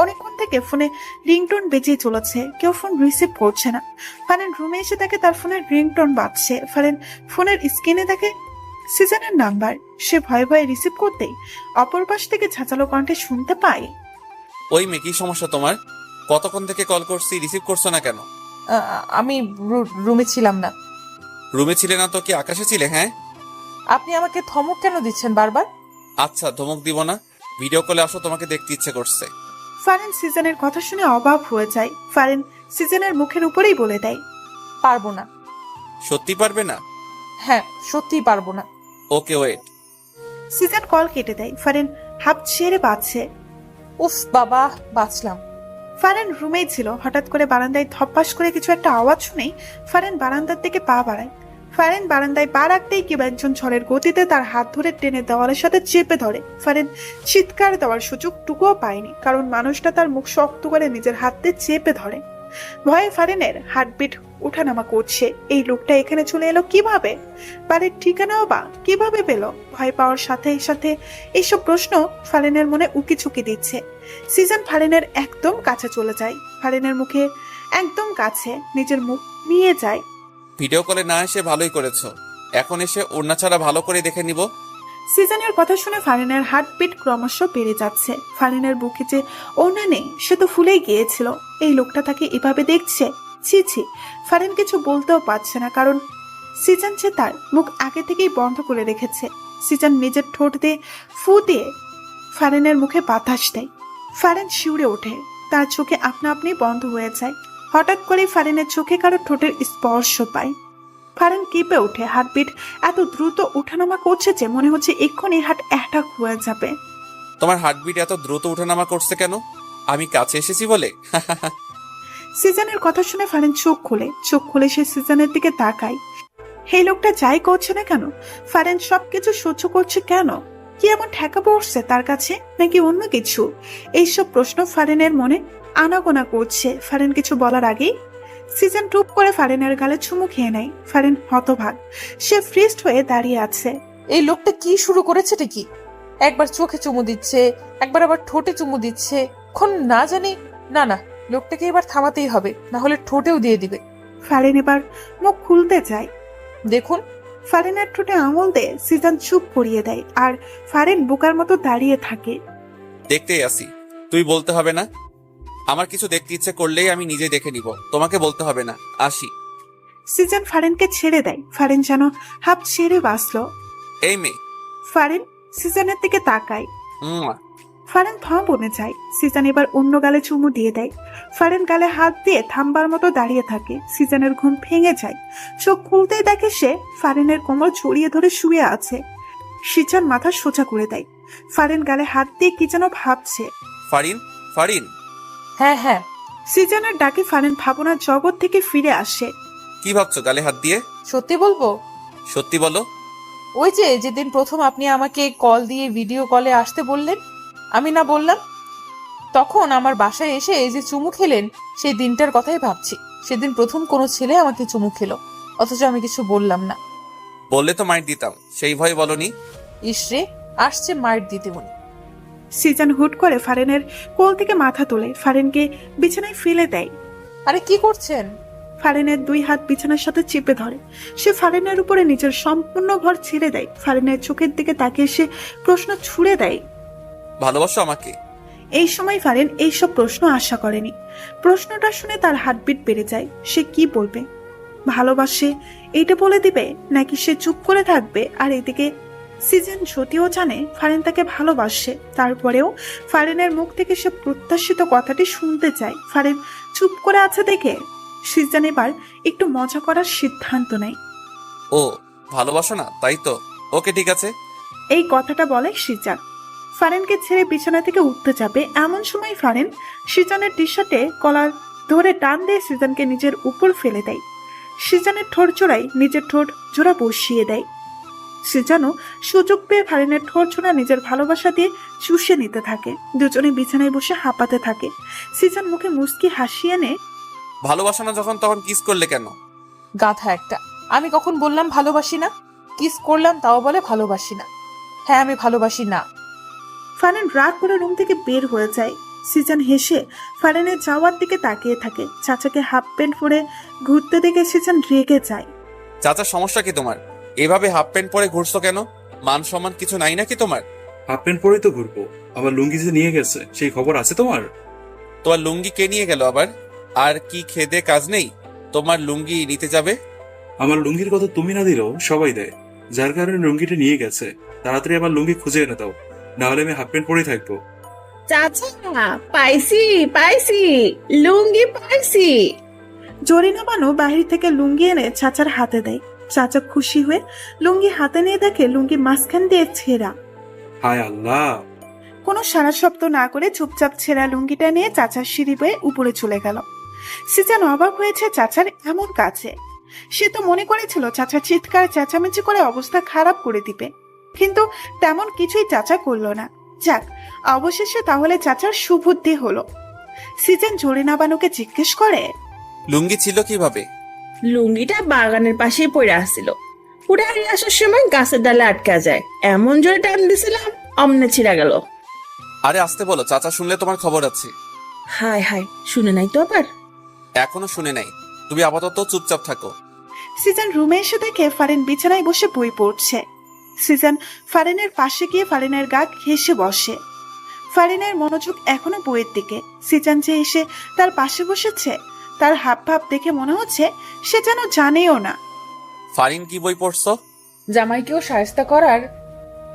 অনেকক্ষণ থেকে ফোনে রিংটোন বেজেই চলেছে, কেউ ফোন রিসিভ করছে না। ফারেন রুমে এসে দেখে তার ফোনের রিংটোন বাজছে। ফারেন ফোনের স্ক্রিনে দেখে সিজনের নাম্বার। সে ভয়ে ভয়ে রিসিভ করতেই অপর পাশ থেকে ঝাঁচালো কণ্ঠে শুনতে পায়, ওই মেয়ে, কি সমস্যা তোমার? কতক্ষণ থেকে কল করছি, রিসিভ করছো না কেন? আমি রুমে ছিলাম না। রুমে ছিলে না তো কি আকাশে ছিলে? হ্যাঁ। আপনি আমাকে ধমক কেন দিচ্ছেন বারবার? আচ্ছা, ধমক দিব না, ভিডিও কলে আসো, তোমাকে দেখতে ইচ্ছে করছে। ফারেন সিজনের কথা শুনে অবাক হয়ে যায়। ফারেন সিজনের মুখের উপরেই বলে দেয়, পারবো না। সত্যি পারবে না? হ্যাঁ, সত্যিই পারবো না। ওকে, ওয়েট। সিজন কল কেটে দেয়। ফারেন হাঁপ ছেড়ে বাঁচছে। উফ বাবা, বাঁচলাম। ফারেন রুমেই ছিল। হঠাৎ করে বারান্দায় ধপ্পাস করে কিছু একটা আওয়াজ শুনেই ফারেন বারান্দার দিকে পা বাড়ায়। ফারেন বারান্দায় পা রাখতেই কেউ একজন ঝড়ের গতিতে তার হাত ধরে টেনে দেওয়ালের সাথে চেপে ধরে। ফারেন চিৎকার দেওয়ার সুযোগ টুকুও পায়নি, কারণ মানুষটা তার মুখ শক্ত করে নিজের হাত দিয়ে চেপে ধরে। ভয়ে ফারেনের হার্টবিট উঠানামা করছে। এই লোকটা এখানে চলে এলো কিভাবে? বাড়ির ঠিকানাও বা কিভাবে পেল? ভয় পাওয়ার সাথে সাথে এইসব প্রশ্ন ফারেনের মনে উকি চুকি দিচ্ছে। সিজন ফারেনের একদম কাছে চলে যায়। ফারেনের মুখে একদম কাছে নিজের মুখ নিয়ে যায়। ভিডিও কলে না এসে ভালোই করেছো, এখন এসে ওড়না ছাড়া ভালো করে দেখে নিব। সিজনের কথা শুনে ফারিনের হার্টবিট ক্রমশ বেড়ে যাচ্ছে। ফারিনের বুকে যে ওড়না নেই সে তো ফুলেই গিয়েছিল। এই লোকটা তাকে এভাবে দেখছে। ছি ছি, ফারিন কিছু বলতেও পারছে না, কারণ সিজন যে তার মুখ আগে থেকেই বন্ধ করে রেখেছে। সিজন নিজের ঠোঁট দিয়ে ফু দিয়ে ফারিনের মুখে বাতাস দেয়। ফারিন শিউরে ওঠে, তার চোখে আপনা আপনি বন্ধ হয়ে যায়। হঠাৎ করে ফারিনের চোখে কারো ঠোঁটের স্পর্শ পায়। ফারিন কেঁপে ওঠে। হার্টবিট এত দ্রুত ওঠানামা করছে যে মনে হচ্ছে এক্ষুনি হার্ট অ্যাটাক হয়ে যাবে। তোমার হার্টবিট এত দ্রুত ওঠানামা করছে কেন? আমি কাছে এসেছি বলে? সিজনের কথা শুনে ফারিন চোখ খুলে সে সিজনের দিকে তাকায়। এই লোকটা যাই করছে না কেন, ফারিন সবকিছু সহ্য করছে কেন? কি এমন ঠেকা পড়ছে তার কাছে, নাকি অন্য কিছু? এইসব প্রশ্ন ফারিনের মনে আনাগোনা করছে। ফারিন কিছু বলার আগেই সিজন টুপ করে ফারিনের গালে চুমু খেয়ে নেয়। ফারিন হতভাগ, সে ফ্রিজড হয়ে দাঁড়িয়ে আছে। এই লোকটা কি শুরু করেছে কি? একবার চোখে চুমু দিচ্ছে, একবার আবার ঠোঁটে চুমু দিচ্ছে। এখন না জানি, না না, লোকটাকে এবার থামাতেই হবে, না হলে ঠোঁটেও দিয়ে দিবে। ফারিন এবার মুখ খুলতে যায়। দেখুন, ফারিনের ঠোঁটে আঙুল দিয়ে সিজন চুপ করিয়ে দেয়, আর ফারিন বোকার মতো দাঁড়িয়ে থাকে। দেখতেই আসি, তুই বলতে হবে না। আমার কিছু দেখতে ইচ্ছে করলেই আমি নিজে দেখে নিব, তোমাকে বলতে হবে না। আসি। সিজন ফারেনকে ছেড়ে দেয়। ফারেন যেন হাঁপ ছেড়ে বাঁচলো। এই মেয়ে। ফারেন সিজনের দিকে তাকায়। উম্মা। ফারেন থম বনে যায়। সিজন এবার অন্য গালে চুমু দিয়ে দেয়। ফারেন গালে হাত দিয়ে থামবার মতো দাঁড়িয়ে থাকে। সিজনের ঘুম ভেঙে যায়। চোখ খুলতেই দেখে সে ফারেনের কোমর জড়িয়ে ধরে শুয়ে আছে। সিজন মাথা সোজা করে দেয়। ফারেন গালে হাত দিয়ে কি যেন ভাবছে। ফারিন, ফারিন। হ্যাঁ হ্যাঁ। সিজনের ডাকে ফারেন ভাবনার জগৎ থেকে ফিরে আসে। কি ভাবছো গালে হাত দিয়ে? সত্যি বলবো? সত্যি বলো। ওই যে যেদিন প্রথম আপনি আমাকে কল দিয়ে ভিডিও কলে আসতে বললেন, আমি না বললাম? তখন আমার বাসায় এসে এই যে চুমু খেলেন, সেই দিনটার কথাই ভাবছি। সেদিন প্রথম কোনো ছেলে আমাকে চুমু খেলো, অথচ আমি কিছু বললাম না। বললে তো মাইর দিতাম, সেই ভয় বলনি। ইসরে, আসছে মাইর দিতে উনি। সিজন হুট করে ফারেনের কোল থেকে মাথা তোলে, ফারেনকে বিছানায় ফেলে দেয়। আরে কি করছেন? ফারেনের দুই হাত বিছানার সাথে চেপে ধরে। সে ফারেনের উপরে নিজের সম্পূর্ণ ভর ছেড়ে দেয়। ফারেনের চোখের দিকে তাকিয়ে সে প্রশ্ন ছুড়ে দেয়। ভালোবাসো আমাকে? এই সময় ফারেন এইসব প্রশ্ন আশা করেনি। প্রশ্নটা শুনে তার হার্টবিট বেড়ে যায়। সে কি বলবে? ভালোবাসে এইটা বলে দিবে, নাকি সে চুপ করে থাকবে? আর এদিকে সিজন যদিও জানে ফারেন তাকে ভালোবাসে, তারপরেও ফারেনের মুখ থেকে সে প্রত্যাশিত কথাটি শুনতে চায়। ফারেন চুপ করে আছে দেখে সিজন এবার একটু মজা করার সিদ্ধান্ত নেয়। ও ভালোবাসো না, তাই তো? ওকে, ঠিক আছে। এই কথাটা বলে সিজন। ফারেনকে ছেড়ে বিছানা থেকে উঠতে যাবে, এমন সময় ফারেন সিজনের টি শার্টে কলার ধরে টান দিয়ে সিজনকে নিজের উপর ফেলে দেয়। সিজনের ঠোঁট জোড়ায় নিজের ঠোঁট জোড়া বসিয়ে দেয়। সিজনও সুযোগ পেয়ে ফারেনের ঠোঁট জোড়া নিজের ভালোবাসা দিয়ে চুষে নিতে থাকে। দুজনে বিছানায় বসে হাঁপাতে থাকে। সিজন মুখে মুচকি হাসি এনে, ভালোবাসো না যখন, তখন কিস করলে কেন? গাধা একটা। আমি কখন বললাম ভালোবাসি না? কিস করলাম, তাও বলে ভালোবাসি না। হ্যাঁ, আমি ভালোবাসি না। ফারেন রাগ করে রুম থেকে বের হয়ে যায়। সিজন হেসে ফারেনের যাওয়ার দিকে তাকিয়ে থাকে। চাচাকে হাফ প্যান্ট পরে ঘুরতে দেখে সিজন রেগে যায়। চাচার সমস্যা কি তোমার? এভাবে হাফ প্যান্ট পরে ঘুরছো কেন? মান সম্মান কিছু নাই নাকি তোমার? হাফ প্যান্ট পরেই তো ঘুরবো। আমার লুঙ্গি যে নিয়ে গেছে, সেই খবর আছে তোমার? তোমার লুঙ্গি কে নিয়ে গেল আবার? আর কি খেদে কাজ নেই তোমার লুঙ্গি নিতে যাবে? আমার লুঙ্গির কথা তুমি না দিলেও সবাই দেয়, যার কারণে লুঙ্গিটা নিয়ে গেছে। তাড়াতাড়ি আমার লুঙ্গি খুঁজে এনে দাও, না হলে আমি হাফ প্যান্ট পরেই থাকবো। চাচা, পাইছি পাইছি, লুঙ্গি পাইছি। জরিনা বানু বাহির থেকে লুঙ্গি এনে চাচার হাতে দেয়। চাচা খুশি হয়ে লুঙ্গি হাতে নিয়ে দেখে লুঙ্গি মাঝখান দিয়ে ছেঁড়া। হায় আল্লাহ! কোনো সারা শব্দ না করে চুপচাপ ছেঁড়া লুঙ্গিটা নিয়ে চাচার সিঁড়ি বেয়ে উপরে চলে গেল। সিজন অবাক হয়েছে চাচার এমন কাছে। সে তো মনে করেছিল চাচা চিৎকার চেঁচামেচি করে অবস্থা খারাপ করে দিবে, কিন্তু তেমন কিছুই চাচা করলো না। যাক, অবশেষে তাহলে চাচার সুবুদ্ধি হলো। সিজন জরিনা বানুকে জিজ্ঞেস করে, লুঙ্গি ছিল কিভাবে? লুঙ্গিটা বাগানের পাশেই পড়ে আসছিল। উড়ে হারিয়ে আসার সময় গাছের ডালে আটকা যায়, এমন জোরে টান দিছিলাম অমনে ছিঁড়া গেল। আরে আসতে বলো, চাচা শুনলে তোমার খবর আছে। হায় হায়, শুনে নাই তো আবার? এখনো শুনে নাই, তুমি আপাতত চুপচাপ থাকো। সিজন রুমে এসে দেখে ফারেন বিছানায় বসে বই পড়ছে। সিজন ফারেনের পাশে গিয়ে ফারেনের গা ঘেঁষে বসে। ফারেনের মনোযোগ এখনো বইয়ের দিকে। সিজন যে এসে তার পাশে বসেছে, তার হাব ভাব দেখে মনে হচ্ছে সে যেন জানেও না। ফারিন, কি বই পড়ছো? জামাইকেও শায়েস্তা করার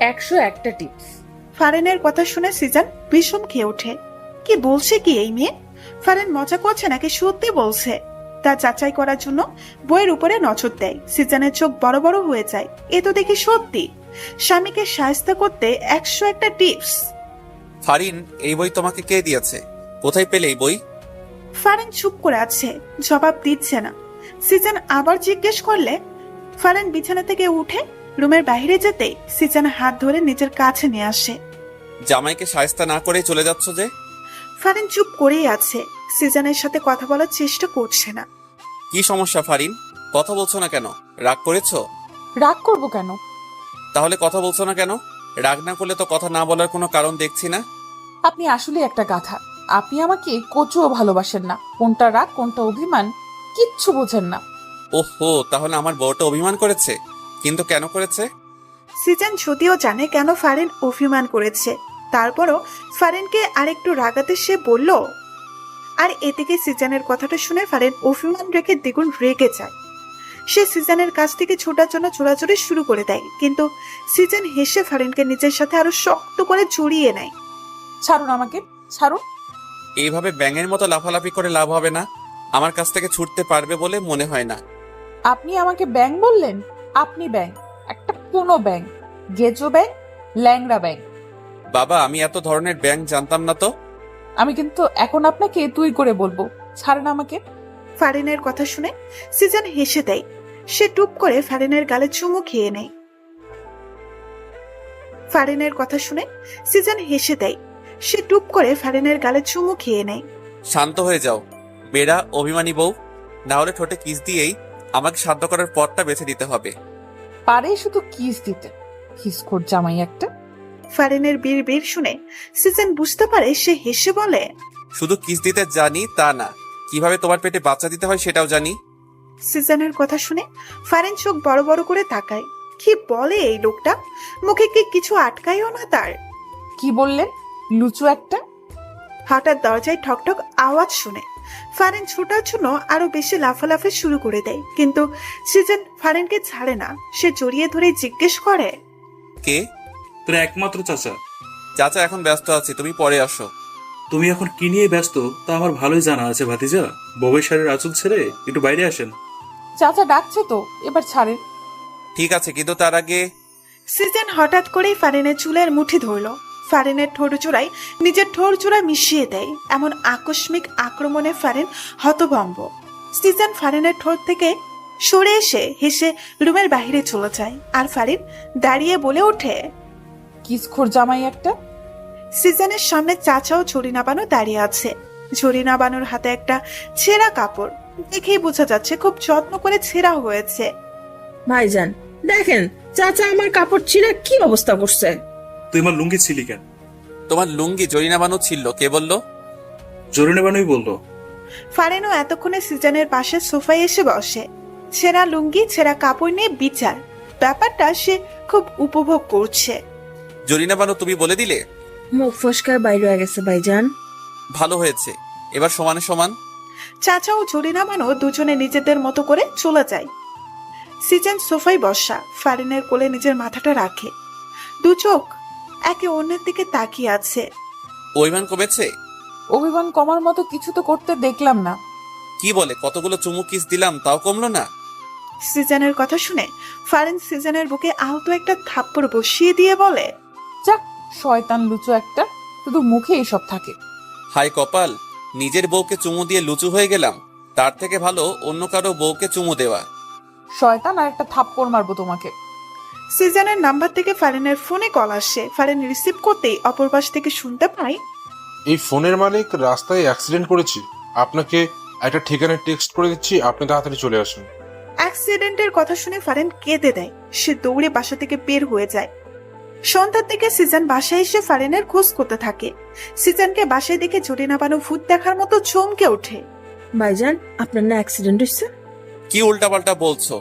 101টা টিপস। ফারেনের কথা শুনে সিজন বিষম খেয়ে ওঠে। কি বলছে কি এই মেয়ে? ফারেন মজা করছে নাকি সত্যি বলছে? তা যাচাই করার জন্য বইয়ের উপরে নজর দেয়। সিজনের চোখ বড় বড় হয়ে যায়। এ তো দেখি সত্যি। স্বামীকে শায়েস্তা করতে 101টা টিপস। ফারিন, এই বই তোমাকে কে দিয়েছে? কোথায় পেলে এই বই? ফারেন চুপ করে আছে, জবাব দিচ্ছে না। সিজন আবার জিজ্ঞেস করলে ফারেন বিছানা থেকে উঠে রুমের বাইরে যেতে সিজন হাত ধরে নিজের কাছে নিয়ে আসে। জামাইকে শায়েস্তা না করে চলে যাচ্ছ যে? ফারেন চুপ করেই আছে, সিজনের সাথে কথা বলার চেষ্টা করছে না। কি সমস্যা ফারিন? কথা বলছো না কেন? রাগ করেছো? রাগ করবো কেন? তাহলে কথা বলছো না কেন? রাগ না করলে তো কথা না বলার কোনো কারণ দেখছি না। আপনি আসলে একটা গাধা। আপনি আমাকে কচুও ভালোবাসেন না। কোনটা রাগ কোনটা অভিমান কিচ্ছু বোঝেন না। ওহো, তাহলে আমার বউটা অভিমান করেছে? কিন্তু কেন করেছে? সিজন যদিও জানে কেন ফারেন অভিমান করেছে, তারপরও ফারেনকে আরেকটু রাগাতে সে বলল, আর এদিকে সিজানের কথাটা শুনে ফারিন অভিমান রেখে দ্বিগুণ রেগে যায়। সে সিজানের কাছ থেকে ছোটার জন্য চোরাচুরি শুরু করে দেয়, কিন্তু সিজান হেসে ফারিনকে নিজের সাথে আরো শক্ত করে জড়িয়ে নেয়। ছাড়ুন আমাকে, ছাড়ুন। এইভাবে ব্যাঙের মতো লাফালাফি করে লাভ হবে না। আমার কাছ থেকে ছুটতে পারবে বলে মনে হয় না। আপনি আমাকে ব্যাং বললেন? আপনি ব্যাং, একটা কোনো ব্যাং, গেজো ব্যাং, ল্যাংড়া ব্যাং। বাবা, আমি এত ধরনের ব্যাঙ জানতাম না তো। আমি কিন্তু এখন আপনাকে তুই করে বলবো। ছাড়েন আমাকে। ফারিনের কথা শুনে সিজান হেসে দেয়। সে টুপ করে ফারিনের গালে চুমু খেয়ে নেয়। ফারিনের কথা শুনে সিজান হেসে দেয়। সে টুপ করে ফারিনের গালে চুমু খেয়ে নেয়। শান্ত হয়ে যাও বেড়া অভিমানী বউ, না হলে ঠোঁটে কিস দিয়েই আমাকে শান্ত করার পথটা বেছে দিতে হবে। পারে শুধু কিস দিতে, কিসকোর জামাই একটা। ফারিনের বীর শুনে সিজান বুঝতে পারে। সে হেসে বলে, শুধু কিস দিতে জানি তা না, কিভাবে তোমার পেটে বাচ্চা দিতে হয় সেটাও জানি। সিজানের কথা শুনে ফারিন চোখ বড় বড় করে তাকায়। কি বলে এই লোকটা? মুখে কি কিছু আটকায়ও না তার। কি বললেন? লুচু একটা। হঠাৎ দরজায় ঠকঠক আওয়াজ শুনে ফারিন ছোটার জন্য আরো বেশি লাফালাফি শুরু করে দেয়, কিন্তু সিজান ফারিনকে ছাড়ে না। সে জড়িয়ে ধরে জিজ্ঞেস করে, কে? তোর একমাত্র চাচা। চাচা এখন ব্যস্ত আছি, তুমি পরে আসো। তুমি এখন কি নিয়ে ব্যস্ত তা আমার ভালোই জানা আছে ভাতিজা। বউয়ের শাড়ির আঁচল ছেড়ে একটু বাইরে আসেন। চাচা ডাকছে তো, এবার ছাড়েন। ঠিক আছে, কিন্তু তার আগে সিজান হঠাৎ করেই ফারিনের চুলের মুঠি ধরল। ফারিনের ঠোঁট চূড়ায় নিজের ঠোঁট চূড়া মিশিয়ে দেয়। এমন আকস্মিক আক্রমণে ফারিন হতভম্ব। সিজান ফারিনের ঠোঁট থেকে সরে এসে হেসে রুমের বাইরে চলে যায়। আর ফারিন দাঁড়িয়ে বলে ওঠে, কিসকোর জামাই একটা। সিজানের সামনে চাচাও ঝরিনা বানু দাঁড়িয়ে আছে। ঝরিনা বানুর হাতে একটা ছেঁড়া কাপড়। দেখেই বোঝা যাচ্ছে খুব যত্ন করে ছেঁড়া হয়েছে। ভাইজান দেখেন, চাচা আমার কাপড় ছিঁড়ে কি অবস্থা করছে। তুই আমার লুঙ্গি ছিলি কেন? তোমার লুঙ্গি জরিনা বানু ছিল, কে বললো? জরুরি বানুই বললো। ফারিনও এতক্ষণে সিজানের পাশে সোফায় এসে বসে। ছেঁড়া লুঙ্গি ছেঁড়া কাপড় নিয়ে বিচার। ব্যাপারটা সে খুব উপভোগ করছে। জরিনা বানু তুমি বলে দিলে? মুখ ফসকার বাইরে হয়ে গেছে ভাইজান। ভালো হয়েছে, এবার সমানে সমান। চাচা ও ঝরিনা বানু দুজনে নিজেদের মতো করে চলে যায়। সিজান সোফায় বসা, ফারিনের কোলে নিজের মাথাটা রাখে। দু চোখ একে অন্যের দিকে তাকিয়ে আছে। অভিমান কমেছে? অভিমান কমার মতো কিছু তো করতে দেখলাম না। কি বলে, কতগুলো চুমু কিস দিলাম তাও কমলো না? সিজানের কথা শুনে ফারিন সিজানের বুকে আলতো একটা থাপ্পড় বসিয়ে দিয়ে বলে, যাক, শয়তান লুচু একটা, শুধু মুখে এসব থাকে। হাই কপাল, নিজের বউকে চুমু দিয়ে লুচু হয়ে গেলাম। তার থেকে ভালো অন্য কারো বউকে চুমু দেওয়া। শয়তান, আর একটা থাপ্পড় মারবো তোমাকে। সিজানের নাম্বার থেকে ফারিনের ফোনে কল আসে। ফারিন রিসিভ করতেই অপর পাশ থেকে শুনতে পায়, এই ফোনের মালিক রাস্তায় অ্যাক্সিডেন্ট করেছি, আপনাকে একটা ঠিকানায় টেক্সট করে দিচ্ছি, আপনি তাড়াতাড়ি চলে আসুন। অ্যাক্সিডেন্টের কথা শুনে ফারিন কেঁদে দেয়। সে দৌড়ে বাসা থেকে বের হয়ে যায়। সন্ধ্যার দিকে সিজান বাসায় এসে ফারিনের খোঁজ করতে থাকে। সিজানকে বাসায় দেখে জরিনা বানু ভূত দেখার মতো চমকে ওঠে। ভাইজান আপনার না অ্যাক্সিডেন্ট হয়েছে? কি উল্টাপাল্টা বলছো?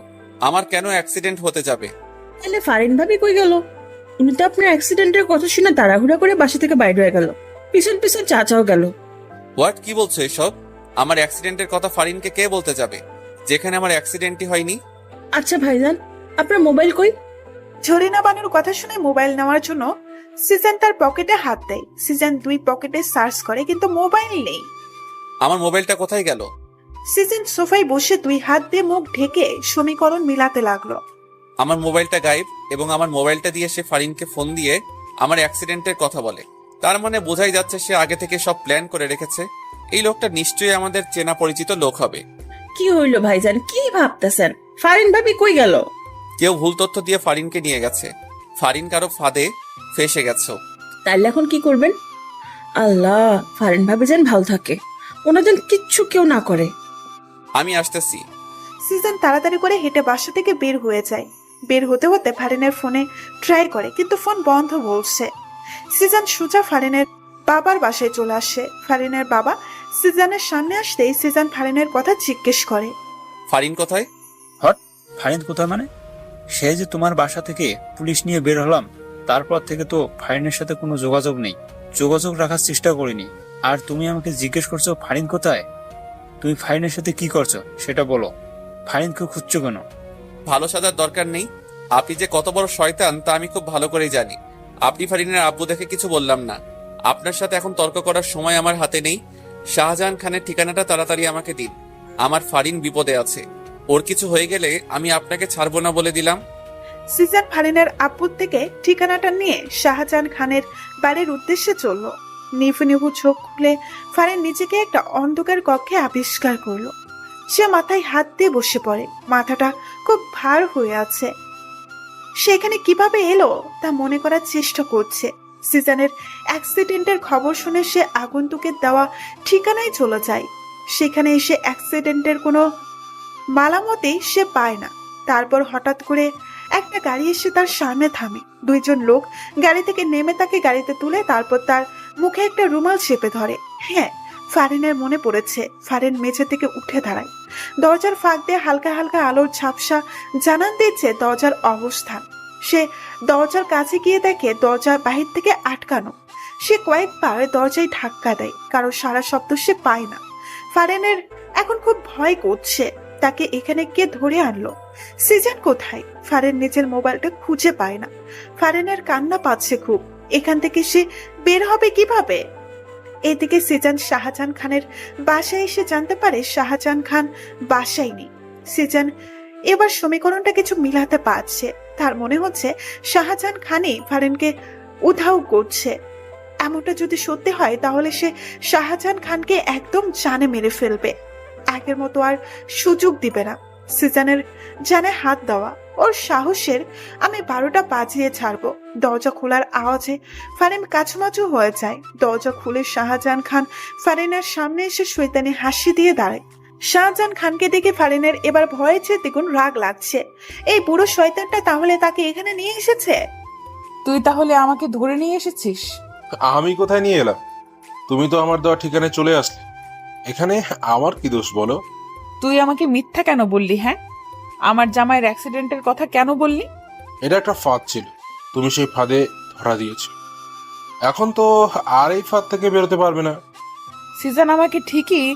আমার কেন অ্যাক্সিডেন্ট হতে যাবে? তাহলে ফারিন ভাবি কই গেল? উনি তো আপনার অ্যাক্সিডেন্টের কথা শুনে তাড়াহুড়া করে বাসা থেকে বাইরে হয়ে গেল। পিছন পিছন চাচাও গেল। হোয়াট, কি বলছো এসব? আমার অ্যাক্সিডেন্টের কথা ফারিনকে কে বলতে যাবে, যেখানে আমার অ্যাক্সিডেন্টই হয়নি? আচ্ছা ভাইজান, আপনার মোবাইল কই? ঝরিনা বানুর কথা শুনে মোবাইল নেওয়ার জন্য সিজান তার পকেটে হাত দেয়। সিজান দুই পকেটে সার্চ করে, কিন্তু মোবাইল নেই। আমার মোবাইলটা কোথায় গেল? সিজান সোফায় বসে দুই হাত দিয়ে মুখ ঢেকে সমীকরণ মিলাতে লাগলো। আমার মোবাইলটা গায়েব, এবং আমার মোবাইলটা দিয়ে সে ফারিনকে ফোন দিয়ে আমার অ্যাক্সিডেন্টের কথা বলে। তার মানে বোঝাই যাচ্ছে সে আগে থেকে সব প্ল্যান করে রেখেছে। এই লোকটা নিশ্চয়ই আমাদের চেনা পরিচিত লোক হবে। কি হইলো ভাইজান, কি ভাবতেছেন? ফারিন ভাবি কই গেল? কেউ ভুল তথ্য দিয়ে ফারিনকে নিয়ে গেছে। ফারিন কারো ফাঁদে ফেসে গেছো। তাইলে এখন কি করবেন? আল্লাহ, ফারিন ভাবি যেন ভালো থাকে, ওনাদের কিচ্ছু কেউ না করে। আমি আসতেছি। সিজান তাড়াতাড়ি করে হেঁটে বাসা থেকে বের হয়ে যায়। বের হতে হতে ফারিনের ফোনে ট্রাই করে, কিন্তু ফোন বন্ধ বলছে। সিজান সোজা ফারিনের বাবার বাসায় চলে আসে। ফারিনের বাবা সিজানের সামনে আসতেই সিজান ফারিনের কথা জিজ্ঞেস করে, ফারিন কোথায়? হট, ফারিন কোথায় মানে? সে যে তোমার বাসা থেকে পুলিশ নিয়ে বের হলাম, তারপর থেকে তো ফারিনের সাথে কোনো যোগাযোগ নেই। যোগাযোগ রাখার চেষ্টা করিনি। আর তুমি আমাকে জিজ্ঞেস করছো ফারিন কোথায়? তুমি ফারিনের সাথে কি করছো সেটা বলো। ফারিনকে খুঁজছো কেন? ভালো সাজার দরকার নেই। আপনি যে কত বড় শয়তান তা আমি খুব ভালো করেই জানি। আপনি ফারিনের আব্বু দেখে কিছু বললাম না। আপনার সাথে এখন তর্ক করার সময় আমার হাতে নেই। শাহজাহান খানের ঠিকানাটা তাড়াতাড়ি আমাকে দিন। আমার ফারিন বিপদে আছে। ওর কিছু হয়ে গেলে আমি আপনাকে ছাড়বো না বলে দিলাম। সিজান ফারিনের আব্বুর থেকে ঠিকানাটা নিয়ে শাহজাহান খানের বাড়ির উদ্দেশ্যে চলল। নিভু নিভু চোখ খুলে ফারিন নিজেকে একটা অন্ধকার কক্ষে আবিষ্কার করলো। সে মাথায় হাত দিয়ে বসে পড়ে, মাথাটা খুব ভার হয়ে আছে। সে এখানে কিভাবে এলো তা মনে করার চেষ্টা করছে। সিজানের অ্যাক্সিডেন্টের খবর শুনে সে আগন্তুকের দেওয়া ঠিকানায় চলে যায়। সেখানে এসে অ্যাক্সিডেন্টের কোনো মালামতেই সে পায় না। তারপর হঠাৎ করে একটা গাড়ি এসে তার সামনে থামে। দুইজন লোক গাড়ি থেকে নেমে তাকে গাড়িতে তুলে তারপর তার মুখে একটা রুমাল চেপে ধরে। হ্যাঁ, ফারিনের মনে পড়েছে। ফারিন মেঝে থেকে উঠে দাঁড়ায়। দরজার ফাঁক দিয়ে হালকা হালকা আলোর ঝাপসা জানান দিচ্ছে দরজার অবস্থান। সে দরজার কাছে গিয়ে দেখে দরজা বাহির থেকে আটকানো। সে কয়েকবার দরজায় ধাক্কা দেয়, কারো সারা শব্দ সে পায় না। ফারিনের এখন খুব ভয় করছে। তাকে এখানে কে ধরে আনলো? সিজান কোথায়? ফারিন নিজের মোবাইলটা খুঁজে পায় না। ফারিনের কান্না পাচ্ছে খুব। এখান থেকে সে বের হবে কিভাবে? এদিকে সিজান শাহজাহান খানের বাসায় এসে জানতে পারে শাহজাহান খান বাসায় নেই। সিজান এবার সমীকরণটা কিছু মিলাতে পারছে। তার মনে হচ্ছে শাহজাহান খানই ফারিনকে উধাও করছে। এমনটা যদি সত্যি হয় তাহলে সে শাহজাহান খানকে একদম জানে মেরে ফেলবে। আগের মতো আর সুযোগ দিবে না। সিজানের জানে হাত দেওয়া ওর সাহসের আমি 12টা বাজিয়ে ছাড়বো। দরজা খোলার আওয়াজে ফারিন কাছুমাচু হয়ে যায়। দরজা খুলে শাহজাহান খান ফারিনের সামনে এসে শয়তানি হাসি দিয়ে দাঁড়ায়। শাহজাহান খানকে দেখে ফারিনের এবার ভয়ে চেয়ে দ্বিগুণ রাগ লাগছে। এই বুড়ো শয়তানটা তাহলে তাকে এখানে নিয়ে এসেছে। তুই তাহলে আমাকে ধরে নিয়ে এসেছিস? আমি কোথায় নিয়ে এলাম? তুমি তো আমার দেওয়া ঠিকানায় চলে আসলে। এখানে আমার কি দোষ বলো? তুই আমাকে মিথ্যা কেন বললি? হ্যাঁ, আমার জামাইয়ের অ্যাক্সিডেন্টের কথা কেন বললি? এটা একটা ফাঁদ ছিল, তুমি সেই ফাঁদে ধরা দিয়েছো। এখন তো আর এই ফাঁদ থেকে বেরোতে পারবে না। সিজান আমাকে ঠিকই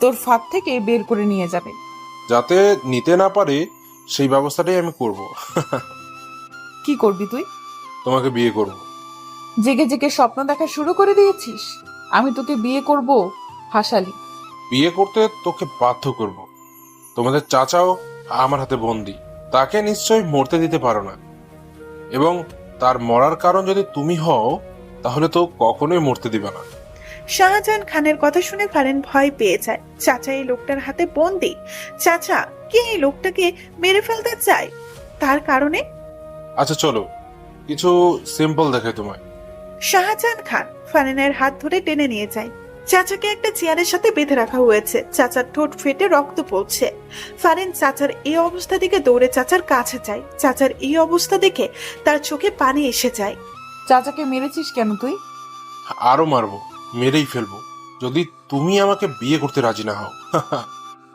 তোর ফাঁদ থেকে বের করে নিয়ে যাবে। যাতে নিতে না পারে সেই ব্যবস্থাটাই আমি করব। কি করবি তুই? তোমাকে বিয়ে করব। জেগে জেগে স্বপ্ন দেখা শুরু করে দিয়েছিস? আমি তোকে বিয়ে করব হাসালি। বিয়ে করতে তোকে বাধ্য করব। তোমাদের চাচাও আমার হাতে বন্দি, তাকে নিশ্চয়ই মরতে দিতে পারো না। এবং তার মরার কারণ যদি তুমি হও তাহলে তো কখনোই মরতে দিবে না। শাহজাহান খানের কথা শুনে ফারিন ভয় পেয়ে যায়। চাচা এই লোকটার হাতে বন্দি। চাচা কি এই লোকটাকে মেরে ফেলতে চায়? তার কারণে আচ্ছা চলো কিছু সিম্পল দেখে তোমায়। শাহজাহান খান ফারিনের হাত ধরে টেনে নিয়ে যায়। চাচাকে একটা চেয়ারের সাথে বেঁধে রাখা হয়েছে। চাচার ঠোঁট ফেটে রক্ত পড়ছে। ফারিন চাচার এই অবস্থা দেখে দৌড়ে চাচার কাছে যায়। চাচার এই অবস্থা দেখে তার চোখে পানি এসে যায়। চাচাকে মেরেছিস কেন তুই? আরো মারবো, মেরেই ফেলবো যদি তুমি আমাকে বিয়ে করতে রাজি না হও।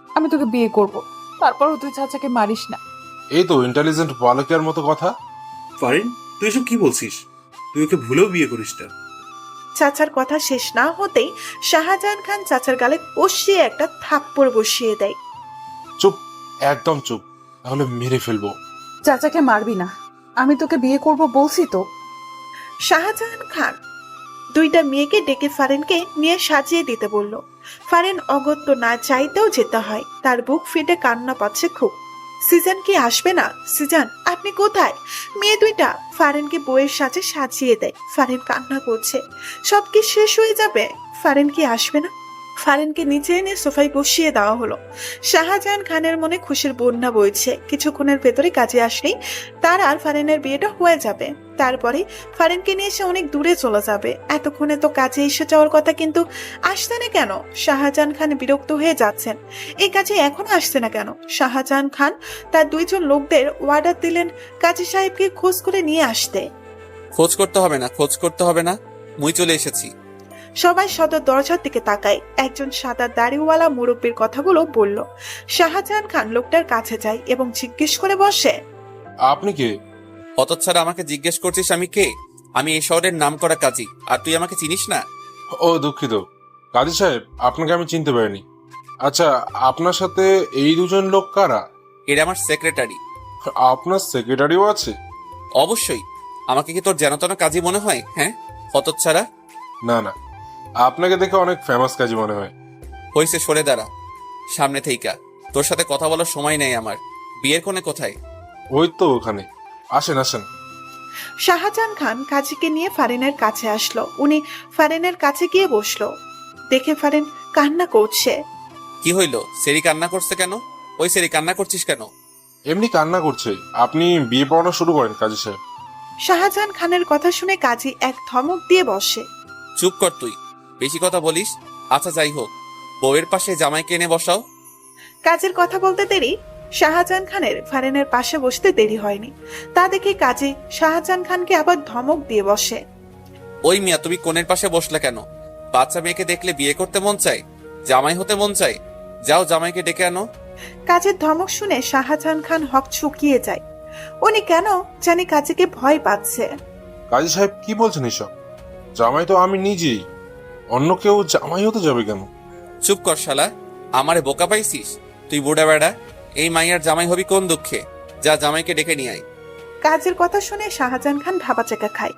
আমি তোকে বিয়ে করব, তারপরও তুই চাচাকে মারিস না। এই তো ইন্টেলিজেন্ট বালকের মতো কথা। ফারিন, তুই এসব কি বলছিস? তুই ওকে ভুলেও বিয়ে করিস না। চাচার কথা শেষ না হতেই শাহজাহান খান চাচার গালে কষিয়ে একটা থাপ্পড় বসিয়ে দেয়। চুপ, একদম চুপ, তাহলে মেরে ফেলবো। চাচাকে মারবি না, আমি তোকে বিয়ে করব বলছি তো। শাহজাহান খান দুইটা মেয়েকে ডেকে ফারিনকে নিয়ে সাজিয়ে দিতে বলল। ফারিন অগত্য না চাইতেও যেতে হয়। তার বুক ফেটে কান্না পাচ্ছে খুব। সিজান কি আসবে না? সিজান আপনি কোথায়? মেয়ে দুইটা ফারিনকে বইয়ের সাজে সাজিয়ে দেয়। ফারিন কান্না করছে। সব কি শেষ হয়ে যাবে? ফারিন কি আসবে না? ফারিনকে নিচে এনে সোফায় বসিয়ে দেওয়া হলো। শাহজাহান খানের মনে খুশির বন্যা বইছে। কিছুক্ষণের ভেতরে কাজে আসলেই তার আর ফারিনের বিয়েটা হয়ে যাবে। তারপরে ফারিনকে নিয়ে এসে অনেক দূরে চলে যাবে। এতক্ষণে তো কাজে এসে যাওয়ার কথা, কিন্তু আসছে না কেন? শাহজাহান খান বিরক্ত হয়ে যাচ্ছেন। এই কাজে এখনো আসছে না কেন? শাহজাহান খান তার দুইজন লোকদের অর্ডার দিলেন কাজী সাহেবকে খোঁজ করে নিয়ে আসতে। খোঁজ করতে হবে না, খোঁজ করতে হবে না, মুই চলে এসেছি। সবাই সদর দরজার দিকে তাকায়। একজন সাদা দাড়িওয়ালা মুরব্বীর কথাগুলো বলল। শাহজাহান খান লোকটার কাছে যায় এবং জিজ্ঞেস করে বসে, আপনি কে? হতচ্ছাড়া, আমাকে জিজ্ঞেস করছিস আমি কে? আমি এই শহরের নাম করা কাজী, আর তুই আমাকে চিনিস না? ও দুঃখিত, কাজী সাহেব, আপনাকে আমি চিনতে পারিনি। আচ্ছা, আপনার সাথে এই দুজন লোক কারা? এরা আমার সেক্রেটারি। আপনার সেক্রেটারিও আছে? অবশ্যই। আমাকে কি তোর যেন তেন কাজী মনে হয়? হ্যাঁ, হতচ্ছাড়া। না না, আপনাকে দেখে অনেক ফেমাস কাজী মনে হয়। হইছে, সরে দাঁড়া সামনে থেইকা। তোর সাথে কথা বলার সময় নেই আমার। বিয়ের কোণে কোথায়? ওই তো ওখানে। আসেন আসেন। শাহজাহান খান কাজীকে নিয়ে ফারিনের কাছে আসলো। উনি ফারিনের কাছে গিয়ে বসলো। দেখে ফারিন কান্না করছে। কি হইল? সেরি কান্না করছে কেন? ওই সেরি কান্না করছিস কেন? এমনি কান্না করছে। আপনি বিয়ে পড়ানো শুরু করেন কাজী সাহেব। শাহজাহান খানের কথা শুনে কাজী এক ধমক দিয়ে বসে। চুপ কর তুই, বেশি কথা বলিস। আচ্ছা যাই হোক, বউয়ের পাশে জামাইকে এনে বসাও। কাজীর কথা বলতে দেরি শাহজাহান খানের ফারিনের পাশে বসতে দেরি হয়নি। তা দেখে কাজী শাহজাহান খানকে আবার ধমক দিয়ে বসে। ওই মিয়া, তুমি কোণের পাশে বসলে কেন? বাচ্চা মেয়েকে দেখলে বিয়ে করতে মন চায়, জামাই হতে মন চায়। যাও জামাইকে ডেকে আনো। কাজের ধমক শুনে শাহজাহান খান হক চুকিয়ে যায়। উনি কেন জানি কাজীকে ভয় পাচ্ছে। কাজী সাহেব কি বলছেন এসব? জামাই তো আমি নিজেই, অন্য কেউ জামাই হতে যাবে কেন? চুপ কর শালা, আমারে বোকা পাইছিস? তুই বুড়া বেড়া, এই মাইয়ার জামাই হবি কোন দুঃখে? যা জামাইকে ডেকে নিয়ে আয়। কাজের কথা শুনে শাহজাহান খান ভাবাচাকা খায়।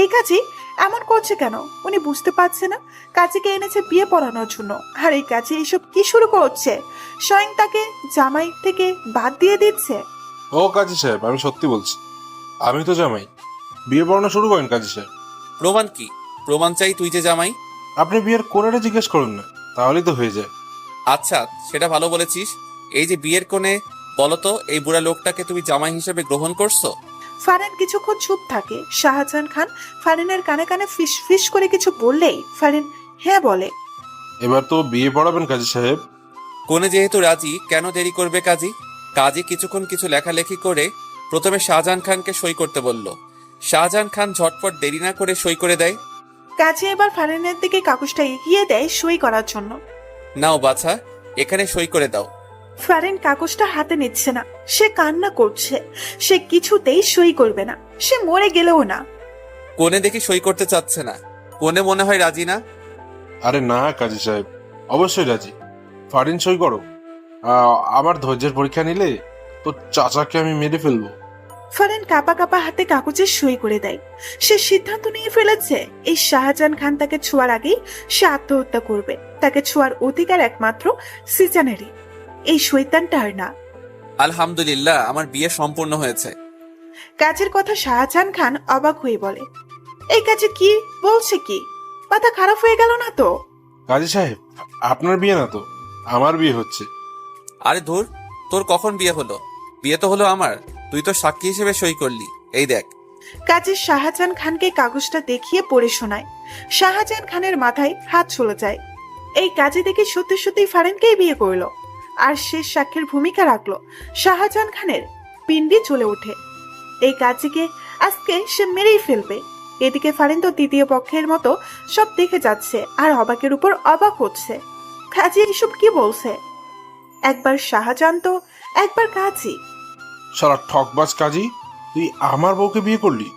এই কাজী এমন করছে কেন? উনি বুঝতে পারছে না কাজীকে এনেছে বিয়ে পড়ানোর জন্য, আর এই কাজী এসব কি শুরু করছে? স্বয়ং তাকে জামাই থেকে বাদ দিয়ে দিচ্ছে। ও কাজী সাহেব, আমি সত্যি বলছি, আমি তো জামাই। বিয়ে পড়ানো শুরু করেন কাজী সাহেব। প্রমাণ কি? প্রমাণ চাই তুই যে জামাই। আপনি বিয়ের কোণেটা জিজ্ঞেস করুন না, তাহলেই তো হয়ে যায়। আচ্ছা, সেটা ভালো বলেছিস। এই যে বিয়ের কোণে, বলতো এই বুড়া লোকটাকে তুমি জামাই হিসেবে গ্রহণ করছো? ফারিন কিছুক্ষণ চুপ থাকে। শাহজাহান খান ফারিনের কানে কানে ফিস ফিস করে কিছু বললেই ফারিন হ্যাঁ বলে। এবার তো বিয়ে পড়াবেন কাজী সাহেব। কোণে যেহেতু রাজি, কেন দেরি করবে কাজী? কাজী কিছুক্ষণ কিছু লেখালেখি করে প্রথমে শাহজাহান খানকে সই করতে বলল। শাহজাহান খান ঝটপট দেরি না করে সই করে দেয়। কাজী এবার ফারিনের দিকে কাগজটা এগিয়ে দেয় সই করার জন্য। নাও বাছা, এখানে সই করে দাও। ফারিন কাগজটা হাতে নিচ্ছে না। সে কান্না করছে। সে কিছুতেই সই করবে না, সে মরে গেলেও না। কোণে দেখি সই করতে চাচ্ছে না। কোণে মনে হয় রাজি না। আরে না কাজী সাহেব, অবশ্যই রাজি। ফারিন সই করো। আমার ধৈর্যের পরীক্ষা নিলে তো চাচাকে আমি মেরে ফেলবো। ফারিন কাপা কাপা হাতে কাগজে সই করে দেয়। সে সিদ্ধান্ত নিয়ে ফেলেছে এই শাহজাহান খান তাকে ছোঁয়ার আগেই সে আত্মহত্যা করবে। তাকে ছোঁয়ার অধিকার একমাত্র সিজানেরই, এই শয়তানটার না। আলহামদুলিল্লাহ, আমার বিয়ে সম্পূর্ণ হয়েছে। কাজের কথা শাহজাহান খান অবাক হয়ে বলে, এই কাজে কি বলছে? কি মাথা খারাপ হয়ে গেল না তো? কাজী সাহেব, আপনার বিয়ে না তো, আমার বিয়ে হচ্ছে। আরে ধুর, তোর কখন বিয়ে হলো? বিয়ে তো হলো আমার, তুই তো সাক্ষী হিসেবে সই করলি। এই দেখ। কাজী শাহজাহান খানকে কাগজটা দেখিয়ে পড়ে শোনায়। শাহজাহান খানের মাথায় হাত চলে যায়। এই কাজী দেখে সত্যি সত্যি ফারিনকেই বিয়ে করলো, আর শেষ সাক্ষীর ভূমিকা রাখলো। শাহজাহান খানের পিণ্ডি চলে ওঠে। এই কাজীকে আজকে সে মেরেই ফেলবে। এদিকে ফারিন তো তৃতীয় পক্ষের মতো সব দেখে যাচ্ছে আর অবাকের উপর অবাক হচ্ছে। কাজী এসব কি বলছে? একবার শাহজাহান তো একবার কাজী। সারা ঠকবাজ কাজী, তুই আমার বউকে বিয়ে করলি?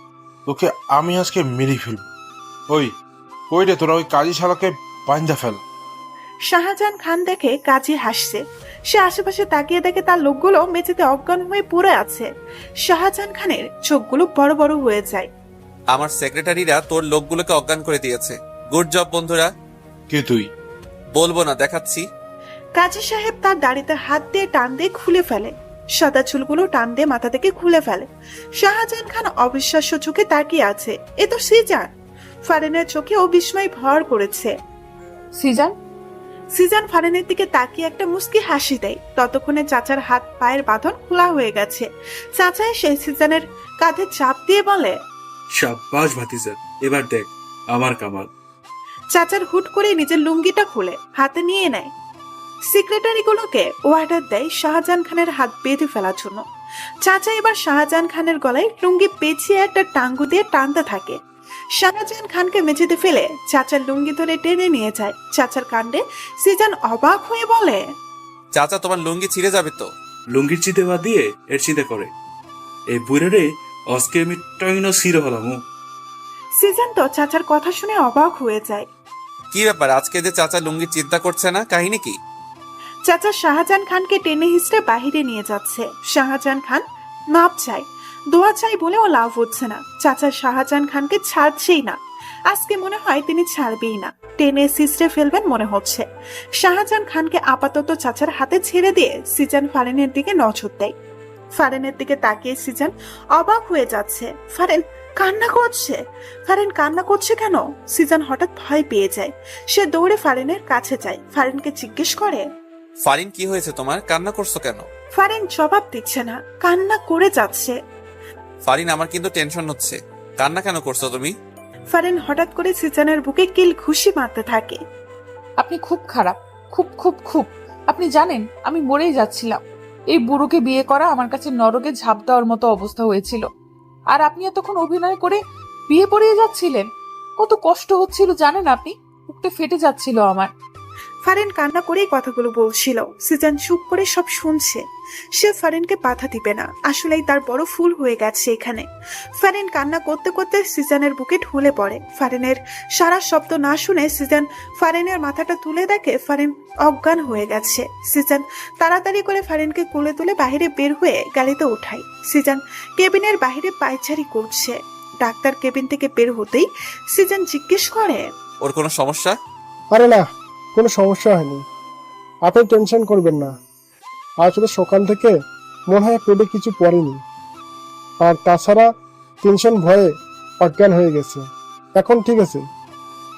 তোকে আমি আজকে মেরে ফেলবো। ওই কই রে তোরা, ওই কাজী শালাকে বাঁধা ফেল। শাহজাহান খান দেখে কাজী হাসছে। সে আশেপাশে তাকিয়ে দেখে তার লোকগুলো মেঝেতে অজ্ঞান হয়ে পড়ে আছে। শাহজাহান খানের চোখগুলো বড় বড় হয়ে যায়। আমার সেক্রেটারিরা তোর লোকগুলোকে অজ্ঞান করে দিয়েছে। গুড জব বন্ধুরা। কে তুই? বলবো না, দেখাচ্ছি। কাজী সাহেব তার দাড়িতে হাত দিয়ে টান দিয়ে খুলে ফেলে। সাদা চুলগুলো টান দিয়ে মাথা থেকে খুলে ফেলে। শাহজাহান খান অবিশ্বাস্য চোখে তাকিয়ে আছে। এ তো সিজান। ফারিনের চোখেও বিস্ময় ভর করেছে। সিজান? সিজান ফারিনের দিকে তাকিয়ে একটা মুস্কি হাসি দেয়। ততক্ষণে চাচার হাত পায়ের বাঁধন খোলা হয়ে গেছে। চাচা এসে সিজানের কাঁধে চাপ দিয়ে বলে, শাবাশ ভাতিজা, এবার দেখ আমার কামাল। চাচার হুট করে নিজের লুঙ্গিটা খুলে হাতে নিয়ে নেয়। সেক্রেটারিগুলোকে অর্ডার দেয় শাহজাহান খানের হাত বেঁধে ফেলার জন্য। চাচা এবার শাহজাহান খানের গলায় লুঙ্গি পেঁচিয়ে একটা টাঙ্গু দিয়ে টানতে থাকে। শাহজাহান খানকে মেঝেতে ফেলে চাচার লুঙ্গি ধরে টেনে নিয়ে যায়। চাচার কাণ্ডে সিজান অবাক হয়ে বলে, চাচা, তোমার লুঙ্গি ছিঁড়ে যাবে তো। লুঙ্গির চিতে বাদ দিয়ে এর চিতে করে। এই বুড়ে রে আজকে আমি টইনো সিরে হলাম। সিজান তো চাচার কথা শুনে অবাক হয়ে যায়। কি ব্যাপার, আজকে যে চাচা লুঙ্গির চিন্তা করছে না, কাহিনী কি? চাচা শাহজাহান খানকে টেনে হিসড়ে বাহিরে নিয়ে যাচ্ছে। শাহজাহান খান মাপ চাই, দোয়া চাই বলেও লাভ হচ্ছে না। চাচা শাহজাহান খানকে ছাড়ছেই না। আজকে মনে হয় তিনি ছাড়বেই না, টেনে সিস্টে ফেলবেন মনে হচ্ছে। শাহজাহান খানকে আপাতত চাচার হাতে ছেড়ে দিয়ে সিজান ফারেনের দিকে নজর দেয়। ফারেনের দিকে তাকিয়ে সিজান অবাক হয়ে যাচ্ছে। ফারেন কান্না করছে। ফারেন কান্না করছে কেন? সিজান হঠাৎ ভয় পেয়ে যায়। সে দৌড়ে ফারেনের কাছে যায়, ফারেনকে জিজ্ঞেস করে, ফারিন কি হয়েছে তোমার, কান্না করছো কেন? ফারেন জবাব দিচ্ছে না, কান্না করে যাচ্ছে। ফারিন, আমার কিন্তু টেনশন হচ্ছে, কান্না কেন করছো তুমি? ফারেন হঠাৎ করে সিজানের বুকে কিল ঘুষি মারতে থাকে। আপনি খুব খারাপ, খুব খুব খুব। আপনি জানেন আমি মরেই যাচ্ছিলাম। এই বুড়োকে বিয়ে করা আমার কাছে নরকে ঝাঁপ দেওয়ার মতো অবস্থা হয়েছিল। আর আপনি এতক্ষণ অভিনয় করে বিয়ে পড়িয়ে যাচ্ছিলেন। কত কষ্ট হচ্ছিল জানেন আপনি? বুকটা ফেটে যাচ্ছিল আমার। ফারেন কান্না করেই কথাগুলো বলছিল। সিজান চুপ করে সব শুনছে। সে ফারেনকে বাধা দিবে না, আসলেই তার বড় ফুল হয়ে গেছে এখানে। ফারেন কান্না করতে করতে সিজানের বুকে ঢলে পড়ে। ফারেনের সারা শব্দ না শুনে সিজান ফারেনের মাথাটা তুলে দেখে ফারেন অজ্ঞান হয়ে গেছে। সিজান তাড়াতাড়ি করে ফারেনকে কোলে তুলে বাইরে বের হয়ে গাড়িতে ওঠায়। সিজান কেবিনের বাইরে পায়চারি করছে। ডাক্তার কেবিন থেকে বের হতেই সিজান জিজ্ঞেস করে, ওর কোনো সমস্যা? আরে না, কোনো সমস্যা হয়নি, আপনি টেনশন করবেন না। আসলে সকাল থেকে মনে হয় পেটে কিছু পড়েনি, আর তাছাড়া টেনশন ভয়ে অজ্ঞান হয়ে গেছে। এখন ঠিক আছে,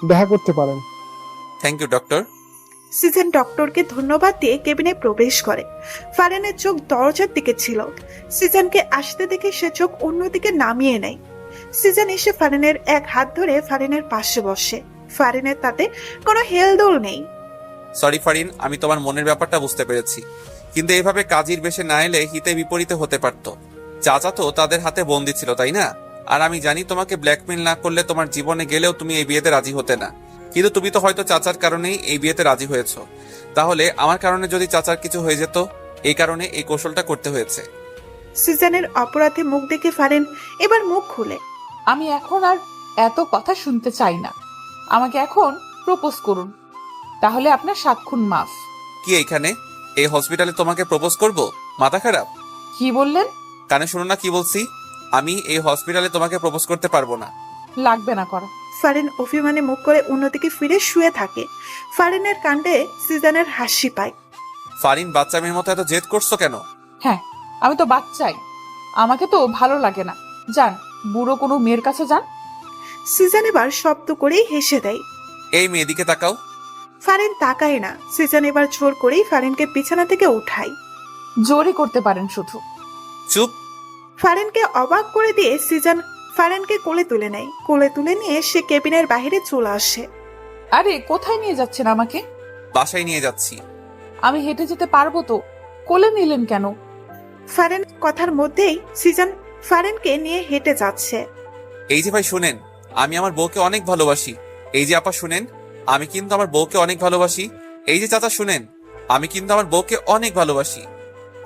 দেখা করতে পারেন। Thank you doctor. সিজন ডক্টরকে ধন্যবাদ দিয়ে কেবিনে প্রবেশ করে। ফারেনের চোখ দরজার দিকে ছিল। সিজনকে আসতে দেখে সে চোখ অন্যদিকে নামিয়ে নেয়। সিজন এসে ফারেনের এক হাত ধরে ফারেনের পাশে বসে। ফারেনের তাতে কোনো হেলদোল নেই। সরি ফারিন, আমি তোমার মনের ব্যাপারটা বুঝতে পেরেছি, কিন্তু এইভাবে কাজীর বেশে না এলে হিতে বিপরীতে হতে পারত। চাচা তো তাদের হাতে বন্দি ছিল, তাই না? আর আমি জানি তোমাকে ব্ল্যাকমেল না করলে তোমার জীবনে গেলেও তুমি এই বিয়েতে রাজি হতে না, কিন্তু তুমি তো হয়তো চাচার কারণেই এই বিয়েতে রাজি হয়েছো। তাহলে আমার কারণে যদি চাচার কিছু হয়ে যেত, এই কারণে এই কৌশলটা করতে হয়েছে। সিজনের অপরাধে মুখ দেখে ফারেন এবার মুখ খুলে, আমি এখন আর এত কথা শুনতে চাই না। আমাকে এখন প্রপোজ করুন, তাহলে আপনার 7 খুন মাফ। কি এইখানে এই হসপিটালে তোমাকে প্রপোজ করব? মাথা খারাপ? কি বললেন? কানে শুনো না কি বলছি? আমি এই হসপিটালে তোমাকে প্রপোজ করতে পারবো না। লাগবে না করা। ফারেন অভিমানে মুখ করে অন্যদিকে ফিরে শুয়ে থাকে। ফারেনের কাণ্ডে সিজনের হাসি পায়। ফারিন, বাচ্চা মেয়ের মতো এত জেদ করছো কেন? হ্যাঁ, আমি তো বাচ্চাই, আমাকে তো ভালো লাগে না। যান, বুড়ো কোনো মেয়ের কাছে যান। সিজন এবার শব্দ করেই হেসে দেয়। এই মেয়েদিকে তাকাও। ফারেন তাকায় না। সিজন এবার জোর করেই ফারেনকে বিছানা থেকে উঠায়। জোরই করতে পারেন শুধু। চুপ। ফারেনকে অবাক করে দিয়ে সিজন ফারেনকে কোলে তুলে নেয়। কোলে তুলে নিয়ে সে কেবিনের বাইরে চলে আসে। আরে কোথায় নিয়ে যাচ্ছেন আমাকে? বাসায় নিয়ে যাচ্ছি। আমি হেঁটে যেতে পারবো তো, কোলে নিলেন কেন? ফারেন কথার মধ্যেই সিজন ফারেনকে নিয়ে হেঁটে যাচ্ছে। এই যে ভাই শুনেন, আমি আমার বউকে অনেক ভালোবাসি। এই যে আপা শুনেন, আমি কিন্তু আমার বউকে অনেক ভালোবাসি। এই যে চাচা শুনেন, আমি কিন্তু আমার বউকে অনেক ভালোবাসি।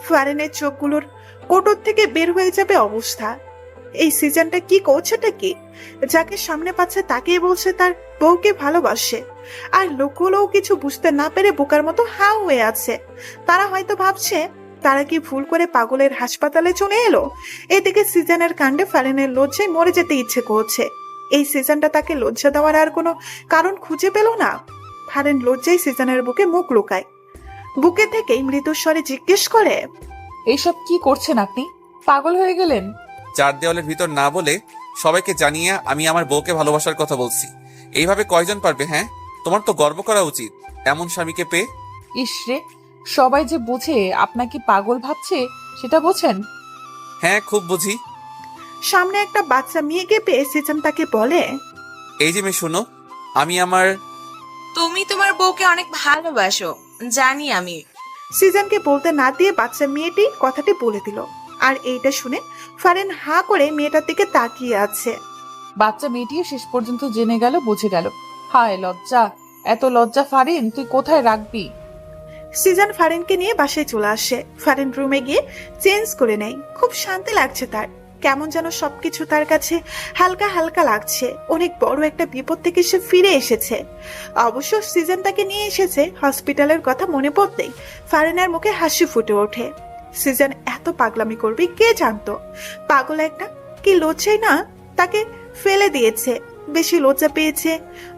ফারেনের চোখগুলোর কোটর থেকে বের হয়ে যাবে অবস্থা। এই সিজনটা কি করছেটা কি? যাকে সামনে পাচ্ছে তাকেই বলছে তার বউকে ভালোবাসে, আর লোকগুলোও কিছু বুঝতে না পেরে বোকার মতো হাও হয়ে আছে। তারা হয়তো ভাবছে তারা কি ভুল করে পাগলের হাসপাতালে চলে এলো। এদিকে সিজনের কাণ্ডে ফারেনের লজ্জায় মরে যেতে ইচ্ছে করছে। এই সিজনটা তাকে লজ্জা দেওয়ার আর কোনো কারণ খুঁজে পেল না। ফারেন লজ্জায় সিজনের বুকে মুখ লুকায়। বুকে থেকেই মৃদুস্বরে জিজ্ঞেস করে, এইসব কি করছেন আপনি? পাগল হয়ে গেলেন? 4 দেওয়ালের ভিতর না বলে সবাইকে জানিয়ে আমি আমার বউকে ভালোবাসার কথা বলছি। এইভাবে কয়জন পারবে? হ্যাঁ, তোমার তো গর্ব করা উচিত এমন স্বামীকে পেয়ে। ইসরে, সবাই যে বুঝে আপনাকে পাগল ভাবছে সেটা বোঝেন? হ্যাঁ, খুব বুঝি। সামনে একটা বাচ্চা মেয়েকে পেয়ে সিজন তাকে বলে, এই যে মেয়ে শুনো, আমি আমার তুমি তোমার বউকে অনেক ভালোবাসো, জানি আমি। সিজনকে বলতে না দিয়ে বাচ্চা মেয়েটি কথাটি বলে দিল। আর এইটা শুনে ফারেন হা করে মেয়েটার দিকে তাকিয়ে আছে। বাচ্চা মেয়েটিও শেষ পর্যন্ত জেনে গেল, বুঝে গেল। হায় লজ্জা, এত লজ্জা ফারেন তুই কোথায় রাখবি? সিজন ফারেনকে নিয়ে বাসায় চলে আসে। ফারেন রুমে গিয়ে চেঞ্জ করে নেয়। খুব শান্তি লাগছে তার। কেমন যেন সবকিছু তার কাছে হালকা হালকা লাগছে। অনেক বড় একটা বিপদ থেকে সে ফিরে এসেছে। অবশ্য সিজন তাকে নিয়ে এসেছে হসপিটালের কথা মনে পড়তেই ফারিনের মুখে হাসি ফুটে ওঠে। সিজন এত পাগলামি করবে কে জানতো। পাগল একটা, কি লজ্জাই না তাকে ফেলে দিয়েছে। বেশি লজ্জা পেয়েছে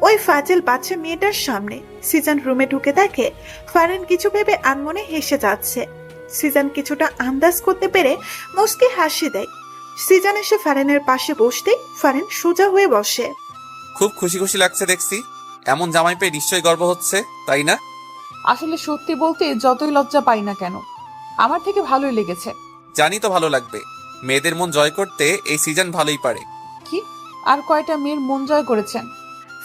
ওই ফাজিল বাচ্চা মেয়েটার সামনে। সিজন রুমে ঢুকে দেখে ফারিন কিছু ভেবে আনমনে হেসে যাচ্ছে। সিজন কিছুটা আন্দাজ করতে পেরে মুস্কি হাসি দেয়। সিজন এসে ফারিনের পাশে বসতেই ফারিন সোজা হয়ে বসে। খুব খুশি খুশি লাগছে দেখছি। এমন জামাই পেয়ে নিশ্চয়ই গর্ব হচ্ছে, তাই না? আসলে সত্যি বলতে যতই লজ্জা পাই না কেন, আমার থেকে ভালোই লেগেছে। জানি তো ভালো লাগবে। মেয়েদের মন জয় করতে এই সিজন ভালোই পারে। কি আর কয়টা মেয়ের মন জয় করেছেন?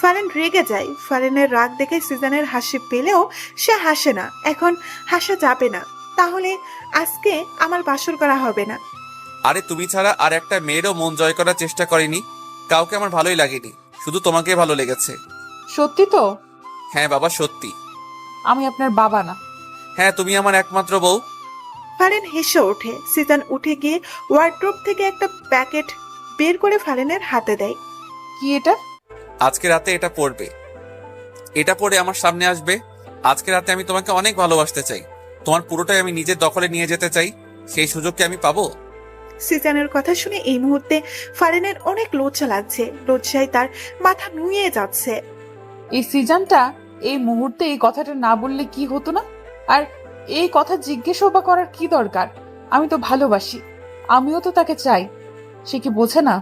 ফারিন রেগে যায়। ফারিনের রাগ দেখে সিজনের হাসি পেলেও সে হাসে না। এখন হাসা যাবে না, তাহলে আজকে আমার বাসর করা হবে না। আরে তুমি ছাড়া আর একটা মেয়েরও মন জয় করার চেষ্টা করেনি। কাউকে আমার ভালোই লাগেনি, শুধু তোমাকে ভালো লেগেছে। সত্যি তো? হ্যাঁ বাবা, সত্যি। আমি আপনার বাবা না? হ্যাঁ, তুমি আমার একমাত্র বউ। ফারিন হেসে ওঠে। সিজন উঠে গিয়ে ওয়ার্ড্রোব থেকে একটা প্যাকেট বের করে ফারিনের হাতে দেয়। কি এটা? আজকে রাতে এটা পড়বে। এটা পড়ে আমার সামনে আসবে। আজকে রাতে আমি তোমাকে অনেক ভালোবাসতে চাই। তোমার পুরোটাই আমি নিজের দখলে নিয়ে যেতে চাই। সেই সুযোগ কি আমি পাবো? সিজনের কথা শুনে এই মুহূর্তে ফারিনের অনেক লজ্জা লাগছে। লজ্জায় তার মাথা নুয়ে যাচ্ছে। এই সিজনটা এই মুহূর্তে এই কথাটা না বললে কি হতো না? আর এই কথা জিজ্ঞেসও বা করার কি দরকার? আমি তো ভালোবাসি, আমিও তো তাকে চাই। সে কি বোঝে না?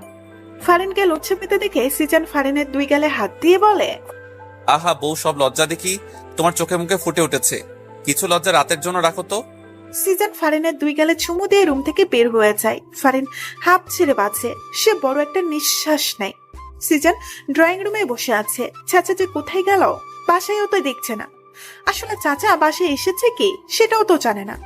ফারিনকে লজ্জা পেতে দেখে সিজন ফারিনের দুই গালে হাত দিয়ে বলে, আহা বউ, সব লজ্জা দেখি তোমার চোখে মুখে ফুটে উঠেছে। কিছু লজ্জা রাতের জন্য রাখো তো। সিজন ফারিনের দুই গালে চুমু দিয়ে রুম থেকে বের হয়ে যায়। ফারিন হাঁপ ছেড়ে বাঁচে। সে বড় একটা নিঃশ্বাস নেয়। সিজন ড্রয়িং রুমে বসে আছে। চাচা যে কোথায় গেল বাসায়ও তো দেখছে না। আসলে চাচা বাসায় এসেছে কি সেটাও তো জানে না।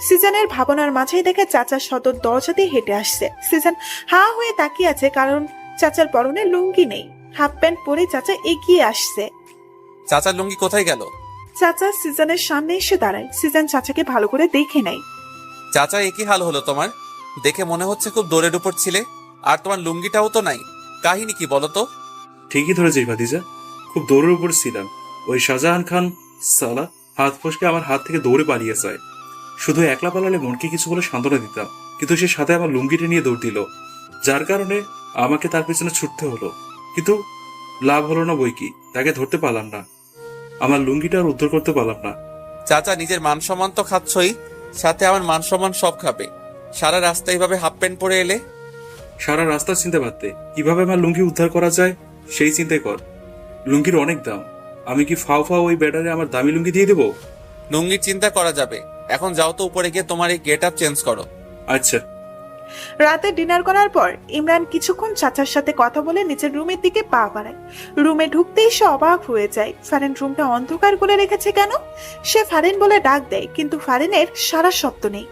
সিজনের ভাবনার মাঝেই দেখে চাচা সদর দরজা দিয়ে হেঁটে আসছে। সিজন হা হয়ে তাকিয়ে আছে, কারণ চাচার পরনে লুঙ্গি নেই। হাফ প্যান্ট পরে চাচা এগিয়ে আসছে। চাচার লুঙ্গি কোথায় গেল? চাচা সিজনের সামনে এসে দাঁড়ায়। সিজন চাচাকে ভালো করে দেখে নেয়। চাচা, একই হাল হলো তোমার। দেখে মনে হচ্ছে খুব দৌড়ের উপর ছিলে। আর তোমার লুঙ্গিটাও তো নাই। কাহিনী কি বলো তো? ঠিকই ধরেছিস ভাতিজা, খুব দৌড়ের উপর ছিলাম। ওই শাহজাহান খান সালা হাত ফসকে আমার হাত থেকে দৌড়ে পালিয়ে যায়। শুধু একলা পালালে মনকে কিছু বলে সান্ত্বনা দিতাম, কিন্তু সে সাথে আমার লুঙ্গিটা নিয়ে দৌড় দিল, যার কারণে আমাকে তার পেছনে ছুটতে হলো। কিন্তু লাভ হলো না বই কি, তাকে ধরতে পারলাম না। আমার লুঙ্গিটা আর উদ্ধার করতে পারলাম না। চাচা, নিজের মান সম্মান তো খাচ্ছই, সাথে আমার মান সম্মান সব খাবে। সারা রাস্তা এইভাবে হাফ প্যান্ট পরে এলে। সারা রাস্তার চিন্তা বাদতে কিভাবে আমার লুঙ্গি উদ্ধার করা যায় সেই চিন্তাই কর। লুঙ্গির অনেক দাম, আমি কি ফাও ফাও ওই ব্যাটারে আমার দামি লুঙ্গি দিয়ে দেবো? লুঙ্গির চিন্তা করা যাবে। এখন যাও তো উপরে গিয়ে তোমার এই গেট আপ চেঞ্জ করো। আচ্ছা। রাতে ডিনার করার পর ইমরান কিছুক্ষণ চাচার সাথে কথা বলে নিজের রুমের দিকে পা বাড়ায়। রুমে ঢুকতেই সে অবাক হয়ে যায়। ফারিন রুমটা অন্ধকার করে রেখেছে কেন? সে ফারিন বলে ডাক দেয়, কিন্তু ফারিনের সারা শব্দ নেই।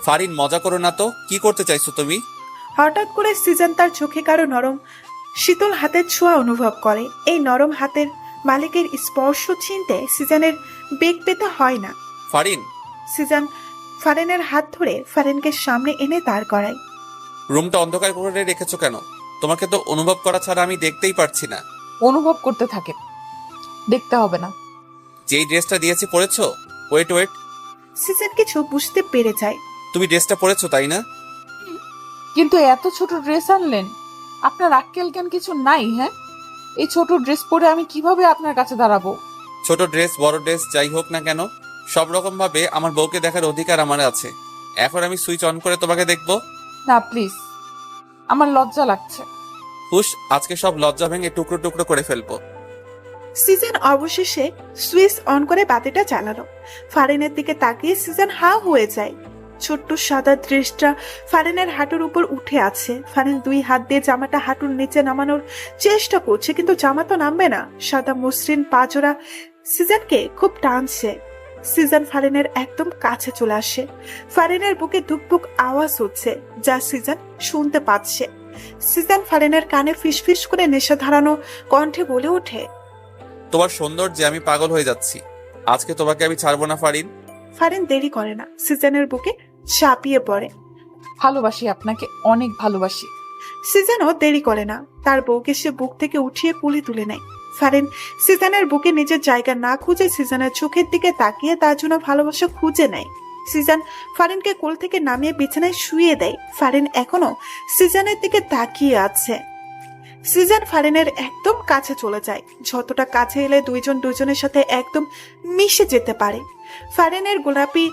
ফারিন, মজা করো না তো। কি করতে চাইছো তুমি? হঠাৎ করে সিজন তার চোখে কারো নরম শীতল হাতের ছোঁয়া অনুভব করে। এই নরম হাতের মালিকের স্পর্শ চিনতে সিজনের বেগ পেতে হয় না। ফারিন। সিজন ফারিনের হাত ধরে ফারিনকে সামনে এনে দাঁড় করায়। রুমটা অন্ধকার করে রেখেছো কেন? তোমাকে তো অনুভব করা ছাড়া আমি দেখতেই পারছি না। অনুভব করতে থাকে, দেখতে হবে না। যেই ড্রেসটা দিয়েছি পরেছো? ওয়েট ওয়েট, সিজন কিছু বুঝতে পেরে যায়। তুমি ড্রেসটা পরেছো তাই না? কিন্তু এত ছোট ড্রেস আনলেন? আপনার আক্কেল জ্ঞান কিছু নাই? হ্যাঁ, এই ছোট ড্রেস পরে আমি কিভাবে আপনার কাছে দাঁড়াবো? ছোট ড্রেস বড় ড্রেস যাই হোক না কেন, সব রকম ভাবে আমার বউকে দেখার অধিকার আমার আছে। এখন আমি সুইচ অন করে তোমাকে দেখবো? না প্লিজ, আমার লজ্জা লাগছে। হুশ, আজকে সব লজ্জা ভেঙে টুকরো টুকরো করে ফেলবো। সিজন অবশেষে সুইচ অন করে বাতিটা চালালো। ফারিনের দিকে তাকিয়ে সিজন হা হয়ে যায়। ছোট্ট সাদা ড্রেসটা ফারিনের হাঁটুর উপর উঠে আছে। ফারিন দুই হাত দিয়ে জামাটা হাঁটুর নিচে নামানোর চেষ্টা করছে, কিন্তু জামা তো নামবে না। সাদা মসৃণ পাজোড়া সিজনকে খুব টানছে। সিজন ফারিনের একদম কাছে চলে আসে। ফারিনের বুকে ধুকপুক আওয়াজ হচ্ছে, যা সিজন শুনতে পাচ্ছে। সিজন ফারিনের কানে ফিসফিস করে নেশা ধারানো কণ্ঠে বলে ওঠে, তোমার সৌন্দর্যে আমি পাগল হয়ে যাচ্ছি। আজকে তোমাকে আমি ছাড়বো না ফারিন। ফারিন দেরি করে না, সিজনের বুকে চাপিয়ে পড়ে। ভালোবাসি আপনাকে, অনেক ভালোবাসি। সিজনও দেরি করে না, তার বউকে সে বুক থেকে উঠিয়ে কোলে তুলে নেয়। ফারিন সিজনের বুকে নিজের জায়গা না খুঁজে সিজনের চোখের দিকে তাকিয়ে তার জন্য ভালোবাসা খুঁজে নেয়। সিজন ফারিনকে কোল থেকে নামিয়ে বিছানায় শুইয়ে দেয়। ফারিন এখনো সিজনের দিকে তাকিয়ে আছে। সিজন ফারিনের একদম কাছে চলে যায়, যতটা কাছে এলে দুইজন দুজনের সাথে একদম মিশে যেতে পারে। ফারিনের গোলাপি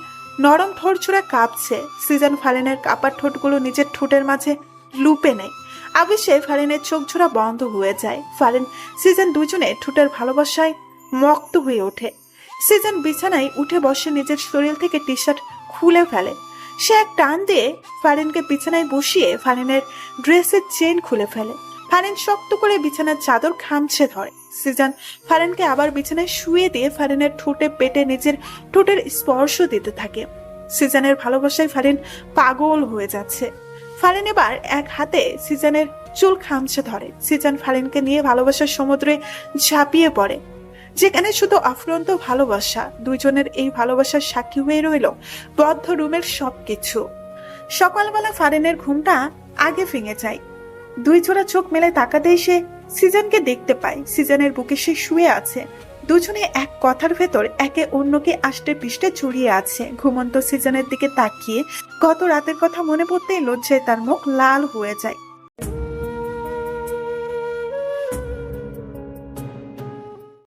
নরম ঠোঁটছুড়া কাঁপছে। সিজন ফারিনের কাঁপা ঠোঁটগুলো নিজের ঠোঁটের মাঝে লুপে নেয়। আবেশে ফারিনের চোখ ঝোড়া বন্ধ হয়ে যায়। ফারিন সিজন দুজনে ঠোঁটের ভালোবাসায় মক্ত হয়ে ওঠে। সিজন বিছানায় উঠে বসে নিজের শরীর থেকে টি শার্ট খুলে ফেলে। সে এক টান দিয়ে ফারিনকে বিছানায় বসিয়ে ফারিনের ড্রেসের চেন খুলে ফেলে। ফারিন শক্ত করে বিছানার চাদর খামছে ধরে। সিজন ফারিনকে আবার বিছানায় শুয়ে দিয়ে ফারিনের ঠোঁটে পেটে নিজের ঠোঁটের স্পর্শ দিতে থাকে। সিজনের ভালোবাসায় ফারিন পাগল হয়ে যাচ্ছে। ফারিন এবার এক হাতে সিজনের চুল খামছে ধরে। সিজন ফারিনকে নিয়ে ভালোবাসার সমুদ্রে ঝাঁপিয়ে পড়ে, যেখানে শুধু অফুরন্ত ভালোবাসা। দুইজনের এই ভালোবাসার সাক্ষী হয়ে রইল বদ্ধ রুমের সবকিছু। সকালবেলা ফারিনের ঘুমটা আগে ভেঙে যায়। দুই জোড়া চোখ মেলে তাকাতেই সে সিজনকে দেখতে পায়। সিজনের বুকে সে শুয়ে আছে। দুজনে এক কথার ভেতর একে অন্যকে আষ্টে পৃষ্ঠে জড়িয়ে আছে। ঘুমন্ত সিজনের দিকে তাকিয়ে গত রাতের কথা মনে পড়তেই লজ্জায় তার মুখ লাল হয়ে যায়।